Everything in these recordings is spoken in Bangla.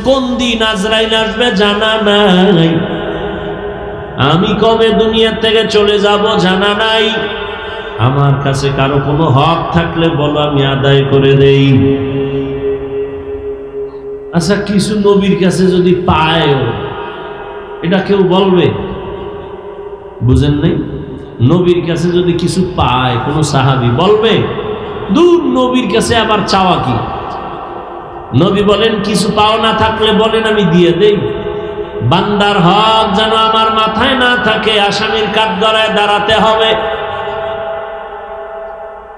কোন দিন আজরাইল আসবে জানা নাই, আমি কবে দুনিয়া থেকে চলে যাব জানা নাই। আমার কাছে কারো কোনো হক থাকলে বলো, আমি আদায় করে দেই। আচ্ছা, কিছু নবীর কাছে যদি পায়, এটা কেউ বলবে? বুঝেন নাই? নবীর কাছে যদি কিছু পায় কোনো সাহাবী বলবে? দূর, নবীর কাছে আবার চাওয়া কি? নবী বলেন, কিছু পাও না থাকলে বলেন, আমি দিয়ে দেই। বান্দার হক যেন আমার মাথায় না থাকে, আসামির কাঠগড়ায় দাঁড়াতে হবে।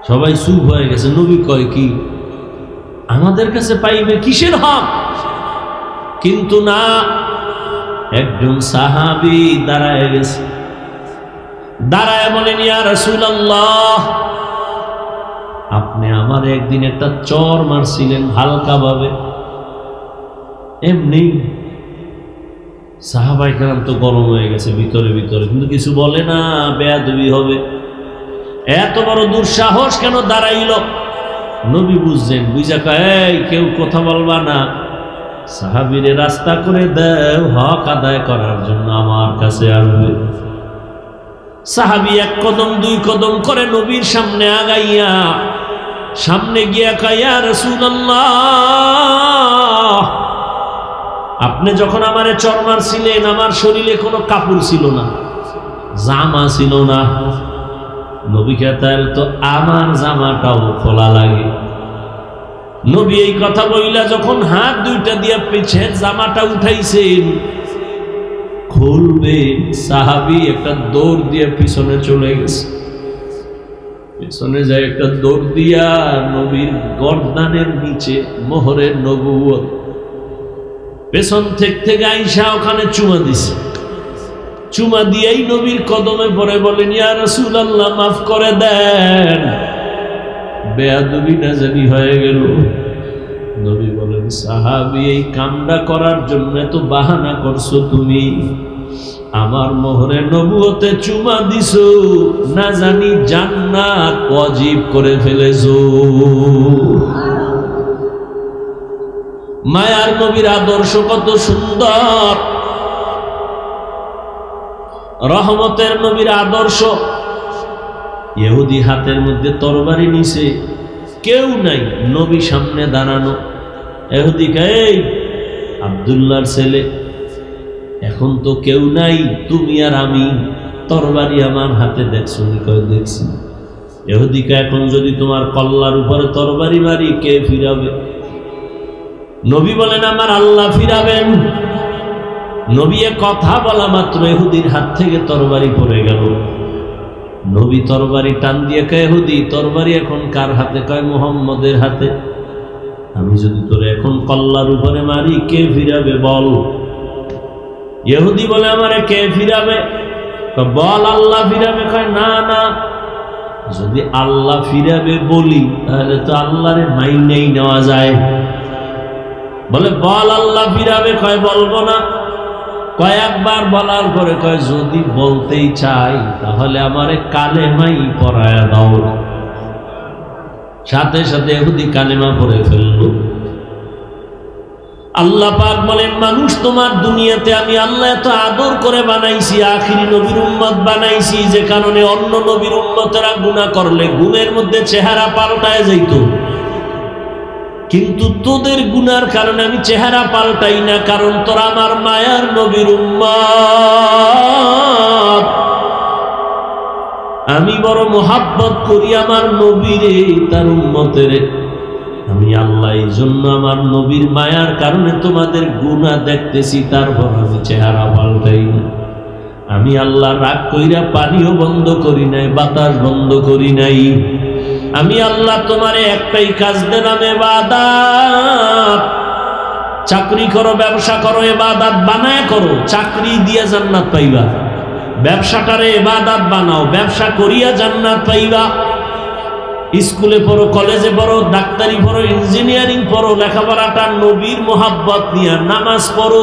সবাই চুপ হয়ে গেছে। নবী কয় কি? আমাদের কাছে পাইবে কিসের হক? কিন্তু না, একজন সাহাবী দাঁড়ায় গেছে, দাঁড়ায় বলেন, ইয়া রাসূলুল্লাহ, আপনি আমার একদিন একটা চর মারছিলেন হালকা ভাবে, এমনি। সাহাবায়ে কেরাম তো গরম হয়ে গেছে ভিতরে ভিতরে, কিন্তু কিছু বলে না, বেয়াদবি হবে। এত বড় দুঃসাহস কেন দাঁড়াইল? নবী বুঝছেন, বুঝা কয়, এই কেউ কথা বলবা না, সাহাবীরে রাস্তা করে দাও, হক আদায় করার জন্য আমার কাছে আসবে। সাহাবী এক কদম দুই কদম করে নবীর সামনে আগাইয়া, সামনে গিয়া কয়, ইয়া রাসূলুল্লাহ, আপনি যখন আমারে চর মারছিলেন, আমার শরীরে কোনো কাপড় ছিল না, জামা ছিল না। নবী কে তাহলে তো আমার জামাটাও খোলা লাগে। নবী এই কথা বইলা যখন হাত দুইটা দিয়া পিছের জামাটা উঠাইছেন, খুলবে, সাহাবী একটা দৌড় দিয়ে পিছনে চলে গেছে। পিছনে যায় একটা দৌড় দিয়া নবীর গর্দানের নিচে মোহরে নবুয়ত, পেছন থেকে আইসা ওখানে চুমা দিছে। চুমা দিয়েই নবীর কদমে পড়ে বলেন, ইয়া রাসূলুল্লাহ, মাফ করে দেন, বেয়াদবি না জানি হয়ে গেল। নবী বলেন, সাহাবী, এই কামটা করার জন্য তো বাহানা করছো তুমি, আমার মোহরে নবুয়তে চুমা দিছো, না জানি জান্নাত ওয়াজিব করে ফেলেছো। মায়ার নবীর আদর্শ কত সুন্দর, রহমতের নবীর আদর্শ। ইহুদি হাতের মধ্যে তরবারি নিছে, কেউ নাই, নবী সামনে দাঁড়ানো। ইহুদি কয়, এই আব্দুল্লাহর ছেলে, এখন তো কেউ নাই, তুমি আর আমি, তরবারি আমার হাতে দেখছো? কয়, দেখছি। ইহুদি কয়, এখন যদি তোমার কল্লার উপরে তরবারি মারি, কে ফিরাবে? নবী বলেন, আমার আল্লাহ ফিরাবেন। নবী কথা বলা মাত্র ইহুদির হাত থেকে তরবারি পড়ে গেল। নবী তরবারি টান দিয়ে কয়, ইহুদি, তরবারি এখন কার হাতে? কয়, মুহাম্মদের হাতে। আমি যদি তোরে এখন কল্লার উপরে মারি, কে ফিরাবে বল? ইহুদি বলে, আমারে কে ফিরাবে? বল, আল্লাহ ফিরাবে। কয়, না না, যদি আল্লাহ ফিরাবে বলি, তাহলে তো আল্লাহরে মাইনেই নেওয়া যায়। বলে, বল, আল্লাহ ফিরাবে। কয়, বলবো না। কয়েকবার বলার পরে কয়, যদি বলতেই চাই তাহলে আমারে কালেমাই পড়ায়া দাও। সাথে সাথে ইহুদি কালেমা পড়ে ফেলল। আল্লাহ পাক বলেন, মানুষ তোমার দুনিয়াতে আমি আল্লাহ এত আদর করে বানাইছি, আখিরি নবীর উম্মত বানাইছি, যে কারণে অন্য নবীর উম্মতেরা গুনাহ করলে গুণের মধ্যে চেহারা পাল্টায় যাইত, কিন্তু তোদের গুনার কারণে আমি চেহারা পাল্টাই না, কারণ তোরা আমার মায়ার নবীর উম্মত। আমি বড় মোহাব্বত করি আমার নবীরে, তার উম্মতেরে। আমি আল্লাহ এই জন্য আমার নবীর মায়ার কারণে তোমাদের গুনাহ দেখতেছি, তারপর আমি চেহারা পাল্টাই না। আমি আল্লাহ রাগ কইরা পানিও বন্ধ করি নাই, বাতাস বন্ধ করি নাই। আমি আল্লাহ তোমারে একটাই কাজ দিলাম, ইবাদত। চাকরি করো, ব্যবসা করো, ইবাদত বানায় করো, চাকরি দিয়া জান্নাত পাইবা। ব্যবসাটারে ইবাদত বানাও, ব্যবসা করিয়া জান্নাত পাইবা। স্কুলে পড়ো, কলেজে পড়ো, ডাক্তারি পড়ো, ইঞ্জিনিয়ারিং পড়ো, লেখাপড়াটা নবীর মোহাব্বত নিয়ে, নামাজ পড়ো,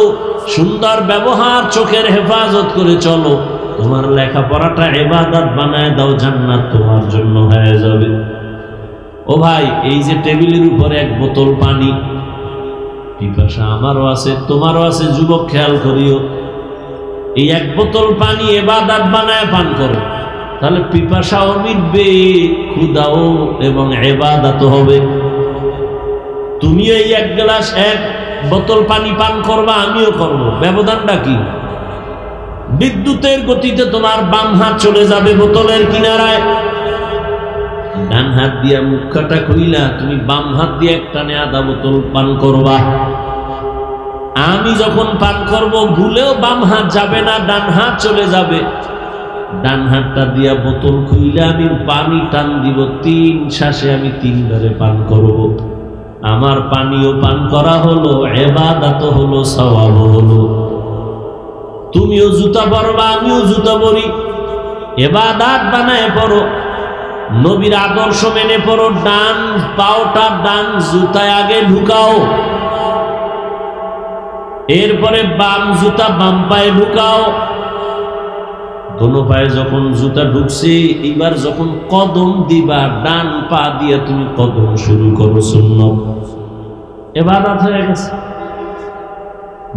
সুন্দর ব্যবহার, চোখের হেফাজত করে চলো। তোমার লেখাপড়াটা ইবাদত বানায় দাও, জান্নাত তোমার জন্য হয়ে যাবে। ও ভাই, এই যে টেবিলের উপরে এক বোতল পানি, পিপাসা আমারও আছে, তোমারও আছে। যুবক, খেয়াল করিও, এই এক বোতল পানি ইবাদত বানায় পান করো, তাহলে পিপাসাও মিটবে, ক্ষুধাও এবং ইবাদতও হবে। তুমি এই এক গ্লাস, এক বোতল পানি পান করবা, আমিও করব, ব্যবধানটা কি? বিদ্যুতের গতিতে তোমার বাম হাত চলে যাবে বোতলের কিনারায়, ডান হাত দিয়া মুখটা খুইলা তুমি বাম হাত দিয়ে একটানে আধা বোতল পান করবা। আমি যখন পান করব ভুলেও বাম হাত যাবে না, ডান হাত চলে যাবে। ডান হাতটা দিয়া বোতল খুইলে আমি পানি টান দিব, 3 শ্বাসে আমি 3 বারে পান করব। আমার পানিও পান করা হলো, ইবাদত হলো, সওয়াব হলো। তুমিও জুতা পরবা, আমিও জুতা পরি, ইবাদত বানায় পড়ো, নবীর আদর্শ মেনে পড়ো। ডান পাওটা ডান জুতায় আগে ঢুকাও, এরপরে বাম জুতা বাম পায়ে ঢুকাও। দোনো পায়ে যখন জুতা ঢুকছে, এবার যখন কদম দিবা, ডান পা দিয়ে তুমি কদম শুরু করো, সুন্নাত। ইবাদত হয়ে গেছে।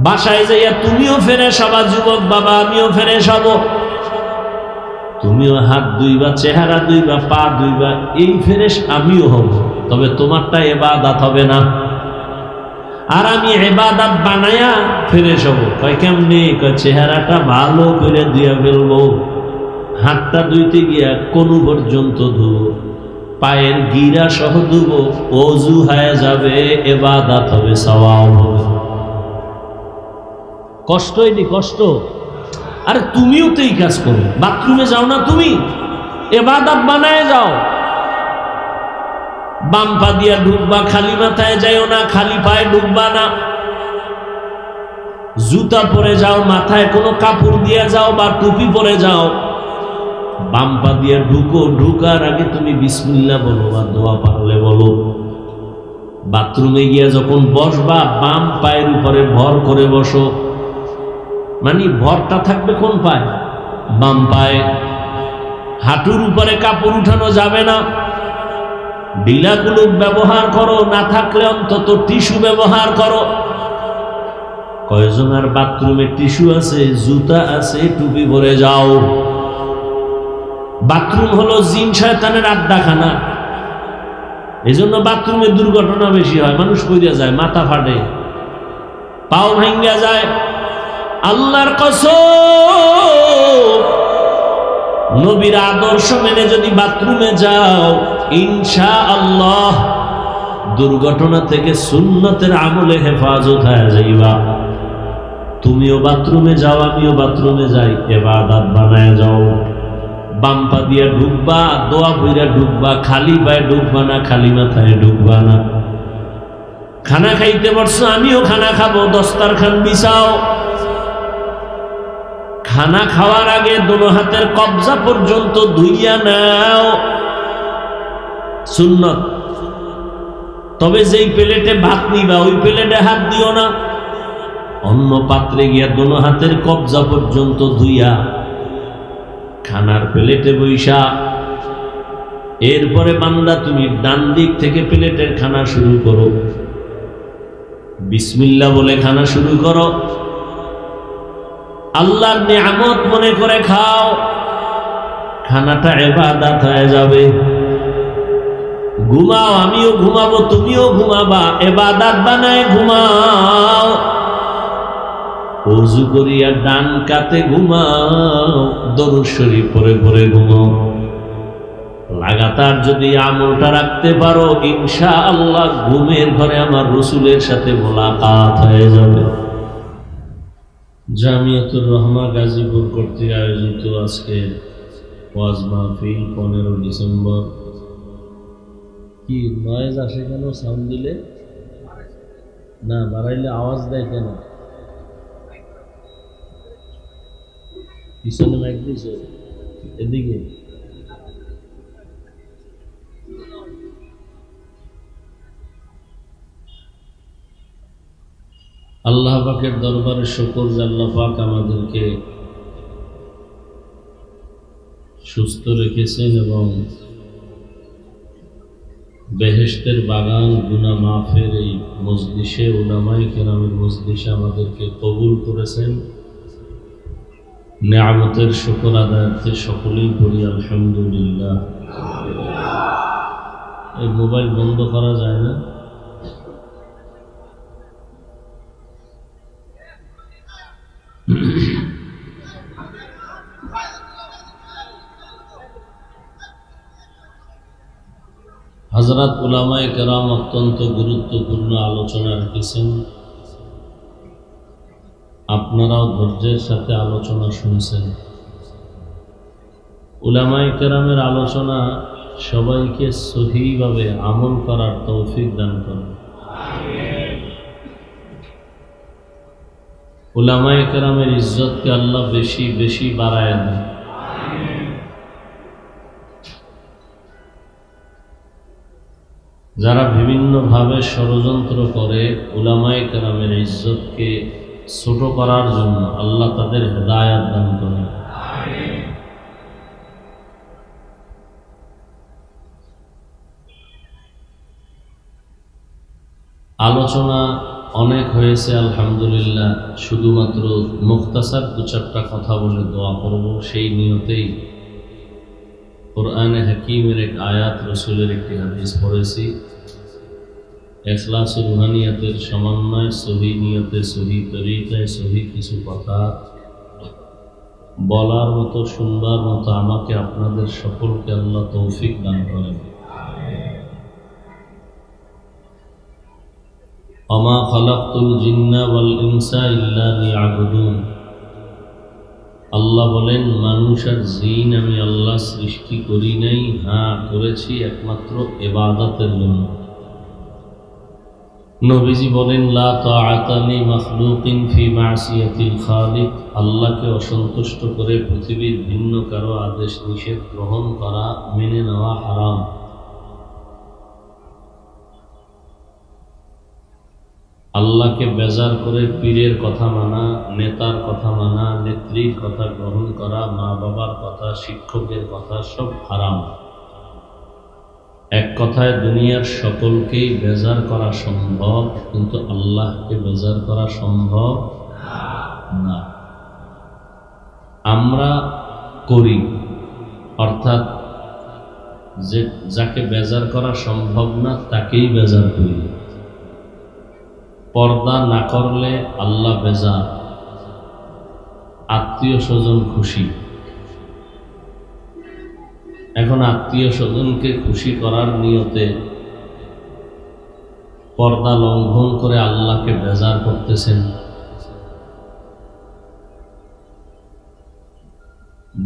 বাসায় যাইয়া তুমিও ফ্রেশ হবা, যুবক বাবা, আমিও ফ্রেশ হব। তুমিও হাত ধুইবা, চেহারা ধুইবা, পা ধুইবা, এই ফ্রেশ আমিও হব। তবে তোমারটা ইবাদত হবে না, আর আমি ইবাদত বানায়া ফ্রেশ হব। কয় কেমনে? কয় চেহারাটা ভালো করে ধুইয়া ফেলবো, হাতটা ধুইতে গিয়া কোনু পর্যন্ত ধুবো, পায়ের গিরা সহ ধুবো, ওযু হয়ে যাবে, ইবাদত হবে, সওয়াব হবে। কষ্টই নি, কষ্ট। আরে তুমিও তো এই কাজ করো, বাথরুমে যাও না তুমি, ইবাদত বানায় যাও। বাম পা দিয়া ঢুকবা, খালি মাথায় যাইও না, খালি পায়ে ঢুকবা না। জুতা পরে যাও, মাথায় কোনো কাপড় দিয়া যাও বা টুপি পরে যাও। বাম পা দিয়া ঢুকো, ঢুকার আগে তুমি বিসমিল্লাহ বলো বা দোয়া পারলে বলো। বাথরুমে গিয়া যখন বসবা, বাম পায়ের উপরে ভর করে বসো, মানে ভরটা থাকবে কোন পায়ে? বাম পায়ে। হাঁটুর উপরে কাপড় উঠানো যাবে না। ঢিলা কুলুপ ব্যবহার করো, না থাকলে অন্তত টিস্যু ব্যবহার করো। কয়জনের বাথরুমে টিস্যু আছে, জুতা আছে, টুপি পরে যাও। বাথরুম হলো জিন শয়তানের আড্ডাখানা, এই জন্য বাথরুমে দুর্ঘটনা বেশি হয়। মানুষ পড়ে যায়, মাথা ফাটে, পাও ভাঙ্গা যায়। আল্লাহর কসম, নবীর আদর্শ মেনে যদি বাথরুমে যাও, ইনশাআল্লাহ দুর্ঘটনা থেকে সুন্নতের আমলে হেফাজত হয়ে যাইবা। তুমিও বাথরুমে যাও, আমিও বাথরুমে যাই, ইবাদত বানায় যাও। বাম পা দিয়া ঢুকবা, দোয়া পইরা ঢুকবা, খালি পায়ে ঢুকবা না, খালি মাথায় ঢুকবা না। খানা খাইতে বসছো, আমিও খানা খাবো, দস্তারখান বিছাও। খানা খাওয়ার আগে দোনো হাতের কবজা পর্যন্ত ধুইয়া নাও, সুন্নত। তবে যেই প্লেটে ভাত নিবা, ওই প্লেটে হাত দিও না। অন্য পাত্রে গিয়া দোনো হাতের কবজা পর্যন্ত ধুইয়া খানার প্লেটে বইসা, এরপরে বান্দা তুমি ডান দিক থেকে প্লেটের খানা শুরু করো, বিসমিল্লাহ বলে খানা শুরু করো। আল্লাহর নিয়ামত মনে করে খাও, খানাটা ইবাদত হয়ে যাবে। ঘুমাও, আমিও ঘুমাবো, তুমিও ঘুমাবা, ইবাদত বানায় ঘুমাও। ওযু করিয়া ডান কাতে ঘুমাও, দরুদ শরীফ পড়ে পড়ে ঘুমাও। লাগাতার যদি আমলটা রাখতে পারো, ইনশাআল্লাহ ঘুমের ঘরে আমার রাসূলের সাথে মোলাকাত হয়ে যাবে। জামিয়াতুর রহমা গাজীপুর কর্তৃক আয়োজিত আজকে ওয়াজ মাহফিল 15 ডিসেম্বর। কি নয়েজ আসে কেন? সাউন্ড দিলে না, বাড়াইলে আওয়াজ দেয় কেন? পিছনে মাইক দিয়েছে, এদিকে। আল্লাহ পাকের দরবারে শুকর যে আল্লাহ পাক আমাদেরকে সুস্থ রেখেছেন এবং বেহেশতের বাগান গুনাহ মাফের এই মজলিসে, উলামায়ে কেরামের মজলিসে আমাদেরকে কবুল করেছেন। নেয়ামতের শুকর আদায়ার্থে সকলেই পড়ি আলহামদুলিল্লাহ। এই মোবাইল বন্ধ করা যায় না? হযরত উলামায়ে কেরাম অত্যন্ত গুরুত্বপূর্ণ আলোচনা রেখেছেন। আপনারাও ধৈর্যের সাথে আলোচনা শুনছেন। উলামায়ে কেরামের আলোচনা সবাইকে সহিভাবে আমল করার তৌফিক দান করেন। উলামায়ে কেরামের ইজ্জতকে আল্লাহ বেশি বেশি বাড়ায় দেন। যারা বিভিন্নভাবে ষড়যন্ত্র করে উলামায়ে কেরামের ইজ্জতকে ছোট করার জন্য, আল্লাহ তাদের হেদায়েত দান করেন। আলোচনা অনেক হয়েছে আলহামদুলিল্লাহ। শুধুমাত্র মুখতাসার দু চারটা কথা বলে দোয়া করব, সেই নিয়তেই কোরআনে হাকিমের এক আয়াত, রসুলের একটি হাদিস পড়েছি। ইখলাস ও রুহানিয়াতের সমন্বয়, সহি নিয়তে, সহি তরিকায়, সহি কিছু কথা বলার মতো, শুনবার মতো আমাকে আপনাদের সকলকে আল্লাহ তৌফিক দান করেন। ওমা খালাকতুল জিন্না ওয়াল ইনসা ইল্লা লিয়াবুদুন। আল্লাহ বলেন, মানুষ আর জিন আমি আল্লাহ সৃষ্টি করি নাই, হ্যাঁ করেছি একমাত্র ইবাদতের জন্য। নবীজি বলেন, লা তাআতা লি মাখলুকিন ফি মাসিয়াতিল খালিক। আল্লাহকে অসন্তুষ্ট করে পৃথিবীর ভিন্ন কারো আদেশ নিষেধ গ্রহণ করা, মেনে নেওয়া হারাম। আল্লাহকে বেজার করে পীরের কথা মানা, নেতার কথা মানা, নেত্রীর কথা গ্রহণ করা, মা বাবার কথা, শিক্ষকের কথা সব হারাম। এক কথায় দুনিয়ার সকলকেই বেজার করা সম্ভব, কিন্তু আল্লাহকে বেজার করা সম্ভব না। আমরা করি, অর্থাৎ যে যাকে বেজার করা সম্ভব না তাকেই বেজার করি। পর্দা না করলে আল্লাহ বেজার, আত্মীয় স্বজন খুশি। এখন আত্মীয় স্বজনকে খুশি করার নিয়তে পর্দা লঙ্ঘন করে আল্লাহকে বেজার করতেছেন।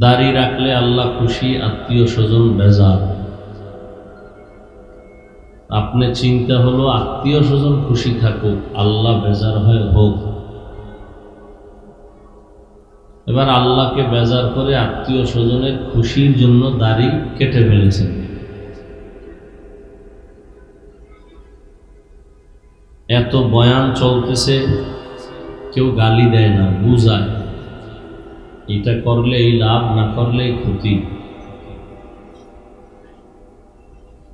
দাড়ি রাখলে আল্লাহ খুশি, আত্মীয় স্বজন বেজার। আপনি চিন্তা হলো আত্মীয় স্বজন খুশি থাকুক, আল্লাহ বেজার হয় হোক। এবার আল্লাহকে বেজার করে আত্মীয় স্বজনের খুশির জন্য দাড়ি কেটে ফেলেছেন। এত বয়ান চলতেছে, কেউ গালি দেয় না, বুঝায় এটা করলে এই লাভ, না করলে এই ক্ষতি।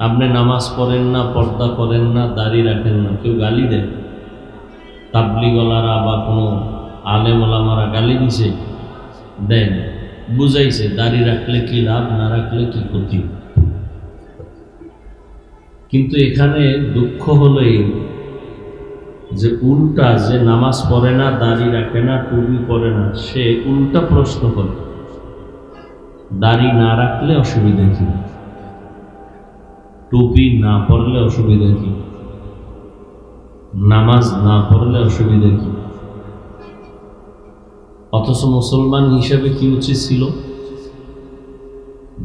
আপনি নামাজ পড়েন না, পর্দা করেন না, দাড়ি রাখেন না, কেউ গালি দেয়? তাবলিগলারা বা কোনো আলেম ওলামারা গালি দিছে? দেন, বুঝাইছে দাড়ি রাখলে কি লাভ, না রাখলে কি ক্ষতি। কিন্তু এখানে দুঃখ হলো এই যে উল্টা, যে নামাজ পড়ে না, দাড়ি রাখে না, টুপি পরে না, সে উল্টা প্রশ্ন করে দাড়ি না রাখলে অসুবিধা কি, টুপি না পড়লে অসুবিধা কি, নামাজ না পড়লে অসুবিধা কি। অথচ মুসলমান হিসেবে কি উচিত ছিল?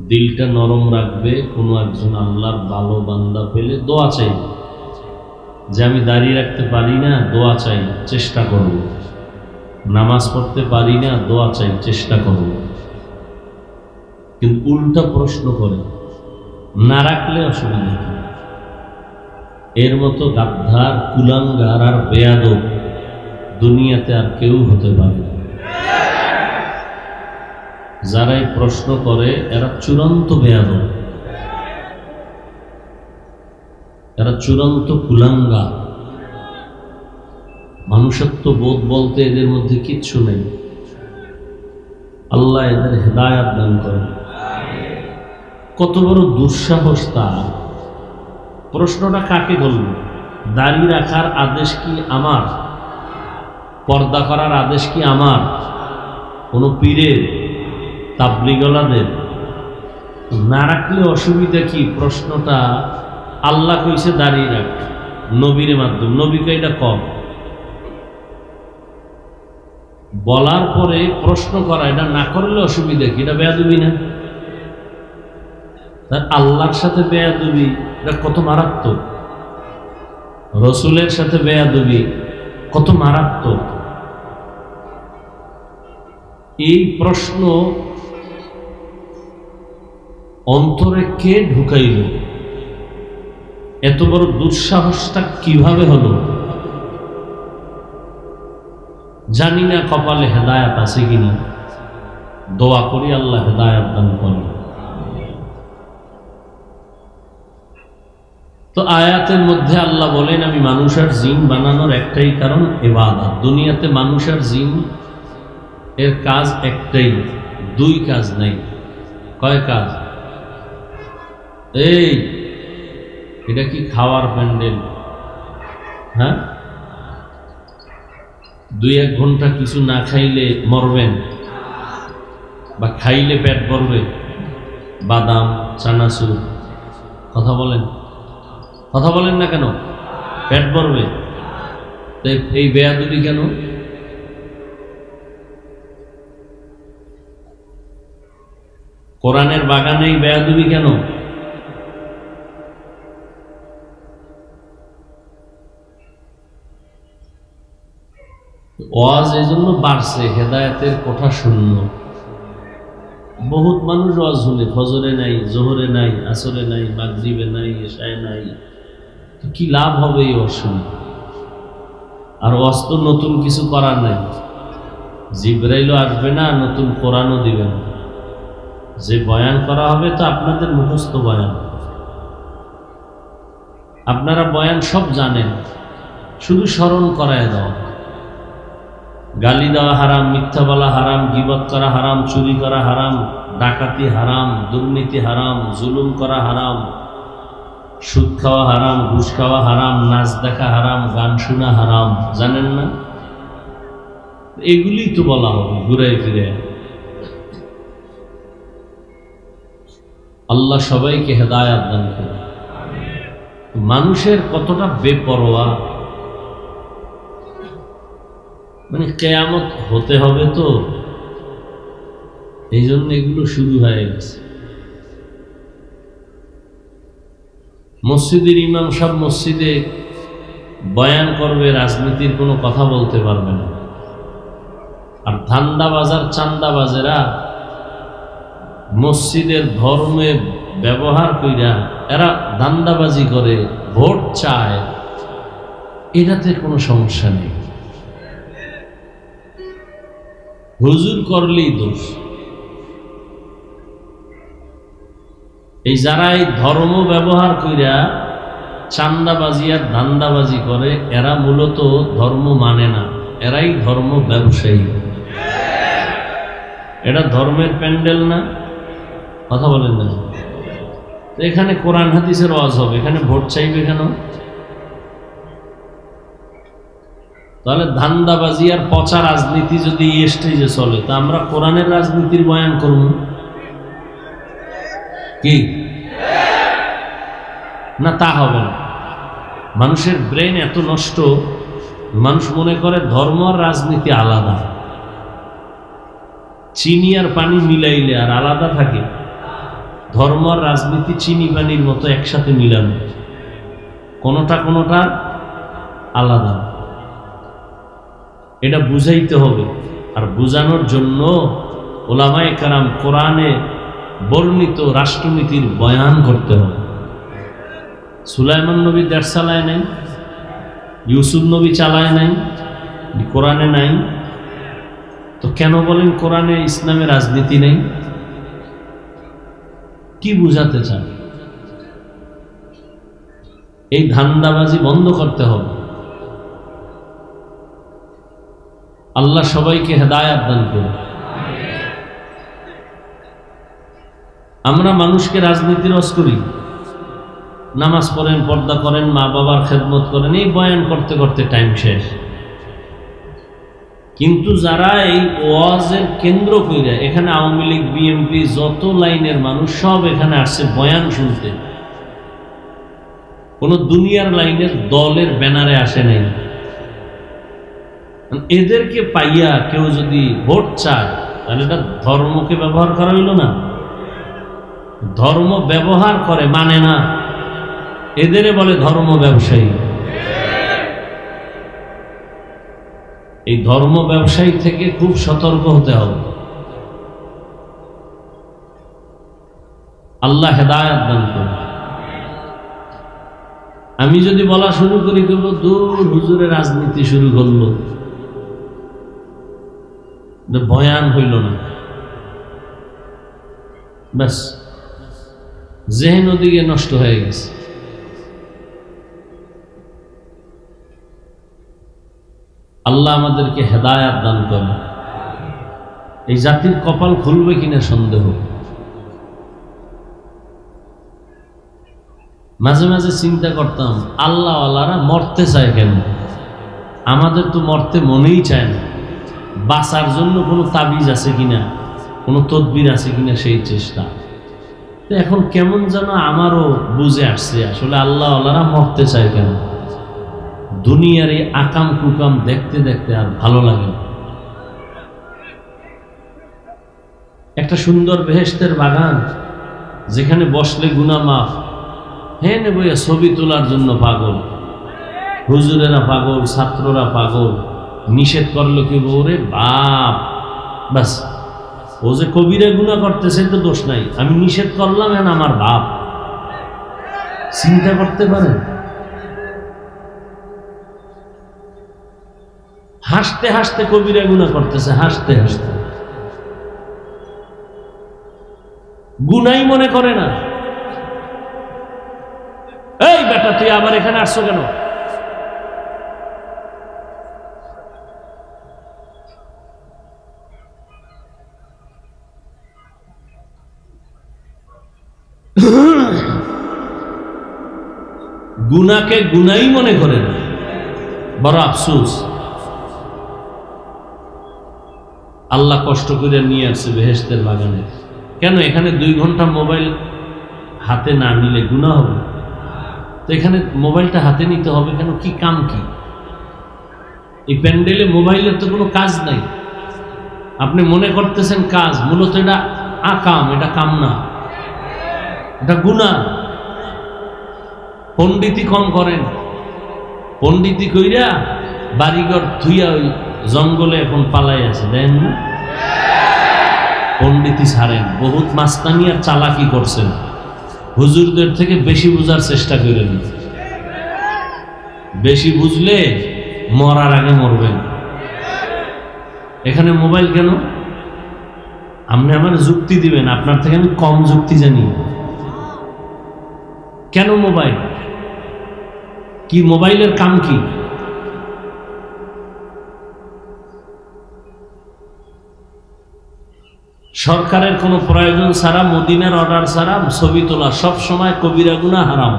দিলটা নরম রাখবে, কোনো একজন আল্লাহর ভালো বান্দা পেলে দোয়া চাই, যে আমি দাড়ি রাখতে পারি না, দোয়া চাই, চেষ্টা করব। নামাজ পড়তে পারি না, দোয়া চাই, চেষ্টা করব। কিন্তু উল্টা প্রশ্ন করে না রাখলে অসুবিধা কি। এর মতো গাদ্দার, কুলাঙ্গার আর বেয়াদব দুনিয়াতে আর কেউ হতে পারে না। যারাই প্রশ্ন করে এরা চূড়ান্ত বেয়াদব। এরা চূড়ান্ত কুলাঙ্গা। মানুষত্ব বোধ বলতে এদের মধ্যে কিচ্ছু নেই। আল্লাহ এদের হেদায়াত দান করেন। কত বড় দুঃসাহস তার! প্রশ্নটা কাকে করল? দাড়ি রাখার আদেশ কি আমার? পর্দা করার আদেশ কি আমার? কোন পীরের, তাবলীগওয়ালাদের? না রাখলে অসুবিধা কি? প্রশ্নটা আল্লাহ কইছে দাড়ি রাখ, নবীর মাধ্যমে, নবীকে এটা কম বলার পরে প্রশ্ন করা, এটা না করলে অসুবিধা কি? এটা বেয়াদবি না? আল্লাহর সাথে বেয়াদবি এটা কত মারাত্মক, রসুলের সাথে বেয়াদবি কত মারাত্মক। এই প্রশ্ন অন্তরে কে ঢুকাইল? এত বড় দুঃসাহসটা কিভাবে হলো? জানি না কপালে হেদায়াত আছে কিনা। দোয়া করি আল্লাহ হেদায়াত দান করেন। তো আয়াতের মধ্যে আল্লাহ বলেন, আমি মানুষ আর জিন বানানোর একটাই কারণ ইবাদত। দুনিয়াতে মানুষ আর জিন এর কাজ একটাই, দুই কাজ নাই। কয় কাজ? এই এটা কি খাওয়ার প্যান্ডেল? হ্যাঁ, 2-1 ঘন্টা কিছু না খাইলে মরবেন, বা খাইলে পেট ভরবে? বাদাম, চানাচুর, কথা বলেন, কথা বলেন না কেন? পেট ভরবে। এই বেয়াদবি কেন? কোরআনের বাগানে এই বেয়াদবি কেন? ওয়াজ এই জন্য বাড়ছে, হেদায়েতের কোঠা শূন্য। বহুত মানুষ ওয়াজ শুনে, ফজরে নাই, জোহরে নাই, আসরে নাই, মাগরিবে নাই, এশায় নাই। তো কি লাভ হবে এই ওয়াজ শুনে? আর ওয়াজ তো নতুন কিছু করার নাই। জিবরাইলও আসবে না, নতুন কোরআনও দিবে না। যে বয়ান করা হবে তো আপনাদের মুখস্থ বয়ান। আপনারা বয়ান সব জানেন, শুধু স্মরণ করায় দাও। গালি দেওয়া হারাম, মিথ্যা বলা হারাম, গীবত করা হারাম, চুরি করা হারাম, ডাকাতি হারাম, দুর্নীতি হারাম, জুলুম করা হারাম, সুদ খাওয়া হারাম, ঘুষ খাওয়া হারাম, নাচ দেখা হারাম, গান শোনা হারাম। জানেন না? এগুলি তো বলা হবে ঘুরে ফিরে। আল্লাহ সবাইকে হেদায়াত দান করে। মানুষের কতটা বেপরোয়া! মানে কিয়ামত হতে হবে তো, এই জন্য এগুলো শুরু হয়ে গেছে। মসজিদের ইমাম সাহেব মসজিদে বয়ান করবে, রাজনীতির কোনো কথা বলতে পারবে না। আর ধান্দাবাজার, চান্দাবাজেরা মসজিদের ধর্মে ব্যবহার কইরা এরা ধান্দাবাজি করে, ভোট চায়, এটাতে কোনো সমস্যা নেই। হুজুর করলেই দোষ। এই যারা এই ধর্ম ব্যবহার কইরা চান্দাবাজি আর ধান্দাবাজি করে, এরা মূলত ধর্ম মানে না, এরাই ধর্ম ব্যবসায়ী। এটা ধর্মের প্যান্ডেল না? কথা বলেন না? এখানে কোরআন হাদিসের ওয়াজ হবে, এখানে ভোট চাইবে কেন? তাহলে ধান্দাবাজি আর পচা রাজনীতি যদি স্টেজে চলে, তা আমরা কোরআনের রাজনীতির বয়ান করব কি না? তা হবে না। মানুষের ব্রেন এত নষ্ট, মানুষ মনে করে ধর্ম আর রাজনীতি আলাদা। চিনি আর পানি মিলাইলে আর আলাদা থাকে? ধর্ম আর রাজনীতি চিনি পানির মতো একসাথে মিলানো, কোনোটা কোনোটা আলাদা। এটা বুঝাইতে হবে। আর বুঝানোর জন্য ওলামায়ে কেরাম কোরআনে বর্ণিত রাষ্ট্রনীতির বয়ান করতে হবে। সুলাইমান নবী দেশ চালায় নাই, ইউসুফ নবী চালায় নাই, কোরআনে নাই। তো কেন বলেন কোরআনে ইসলামে রাজনীতি নেই? কি বুঝাতে চান? এই ধান্দাবাজি বন্ধ করতে হবে। আল্লাহ সবাইকে হেদায়েত দান করুন। আমরা মানুষকে রাজনীতির রস করি, নামাজ পড়েন, পর্দা করেন, মা বাবার খেদমত করেন, এই বয়ান করতে করতে টাইম শেষ। কিন্তু যারা এই ওয়াজের কেন্দ্র কইরা, এখানে আওয়ামী লীগ, বিএনপি, যত লাইনের মানুষ সব এখানে আসছে বয়ান শুনতে, কোন দুনিয়ার লাইনের দলের ব্যানারে আসে নাই। এদেরকে পাইয়া কেউ যদি ভোট চায়, তাহলে এটা ধর্মকে ব্যবহার করা হইল না। ধর্ম ব্যবহার করে মানে না, এদেরে বলে ধর্ম ব্যবসায়ী। এই ধর্ম ব্যবসায়ী থেকে খুব সতর্ক হতে হবে। আল্লাহ হেদায়েত দান করুন। আমি যদি বলা শুরু করি, করবো দূর হুজুরের রাজনীতি শুরু করলো, বয়ান হইল না, ব্যাস জেহেন ওদিকে নষ্ট হয়ে গেছে। আল্লাহ আমাদেরকে হেদায়েত দান করেন। এই জাতির কপাল খুলবে কিনা সন্দেহ। মাঝে মাঝে চিন্তা করতাম, আল্লাহওয়ালারা মরতে চায় কেন? আমাদের তো মরতে মনেই চায় না। বাঁচার জন্য কোনো তাবিজ আছে কিনা, কোনো তদবির আছে কিনা, সেই চেষ্টা। তো এখন কেমন যেন আমারও বুঝে আসছে, আসলে আল্লাহওয়ালারা মরতে চায় কেন। দুনিয়ার এই আকাম কুকাম দেখতে দেখতে আর ভালো লাগে না। একটা সুন্দর বেহেশতের বাগান, যেখানে বসলে গুনাহ মাফ, হ্যাঁ বইয়া ছবি তোলার জন্য পাগল, হুজুরেরা পাগল, ছাত্ররা পাগল। নিষেধ করলো কি বউরে বাপ, বাস ও যে কবিরা গুনাহ করতেছে তো দোষ নাই, আমি নিষেধ করলাম এখন আমার বাপ। চিন্তা করতে পারেন? হাসতে হাসতে কবিরা গুনাহ করতেছে, হাসতে হাসতে, গুনাই মনে করে না। এই বেটা, তুই আবার এখানে আসছো কেন? গুনাকে গুনাই মনে করে না, বড় আফসোস। আল্লাহ কষ্ট করে নিয়ে আসছে বেহেশতের বাগানে। কেন? এখানে 2 ঘন্টা মোবাইল হাতে না নিলে গুনাহ হবে? তো এখানে মোবাইলটা হাতে নিতে হবে কেন? কি কাম কি? এই প্যান্ডেলে মোবাইলের তো কোনো কাজ নাই। আপনি মনে করতেছেন কাজ, মূলত এটা আকাম, এটা কাম না, এটা গুনাহ। পণ্ডিতি কম করেন, পণ্ডিতি কইরা বাড়িঘর থুইয়া ওই জঙ্গলে এখন পালাই আছে, দেন না? পণ্ডিতি ছাড়েন, বহুত মাস্তানি আর চালাকি করছেন, হুজুরদের থেকে বেশি বুঝার চেষ্টা করেন। বেশি বুঝলে মরার আগে মরবেন। এখানে মোবাইল কেন? আপনি আমার যুক্তি দিবেন, আপনার থেকে আমি কম যুক্তি জানি। কেন মোবাইল? কি মোবাইলের কাম কি? সরকারের কোনো প্রয়োজন ছাড়া, মদিনার অর্ডার ছাড়া ছবি তোলা সব সময় কবিরা গুনাহ, হারাম।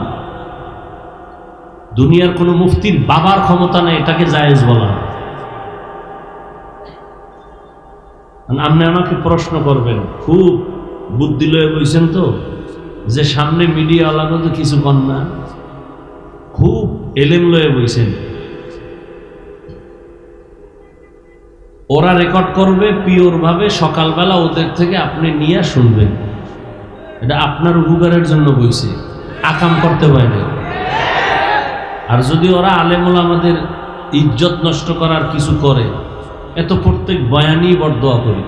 দুনিয়ার কোনো মুফতির বাবার ক্ষমতা নেই এটাকে জায়েজ বলা। আপনি আমাকে প্রশ্ন করবেন, খুব বুদ্ধি লয়ে বইছেন তো, যে সামনে মিডিয়াওয়ালাকে তো কিছু কর না, খুব এলেম লয়ে বইছেন। ওরা রেকর্ড করবে পিওর ভাবে, সকালবেলা ওদের থেকে আপনি নিয়ে শুনবেন। এটা আপনার উপকারের জন্য বইছে, আকাম করতে হয় না। আর যদি ওরা আলেমুল আমাদের ইজ্জত নষ্ট করার কিছু করে, এত প্রত্যেক বয়ানই বরদোয়া করি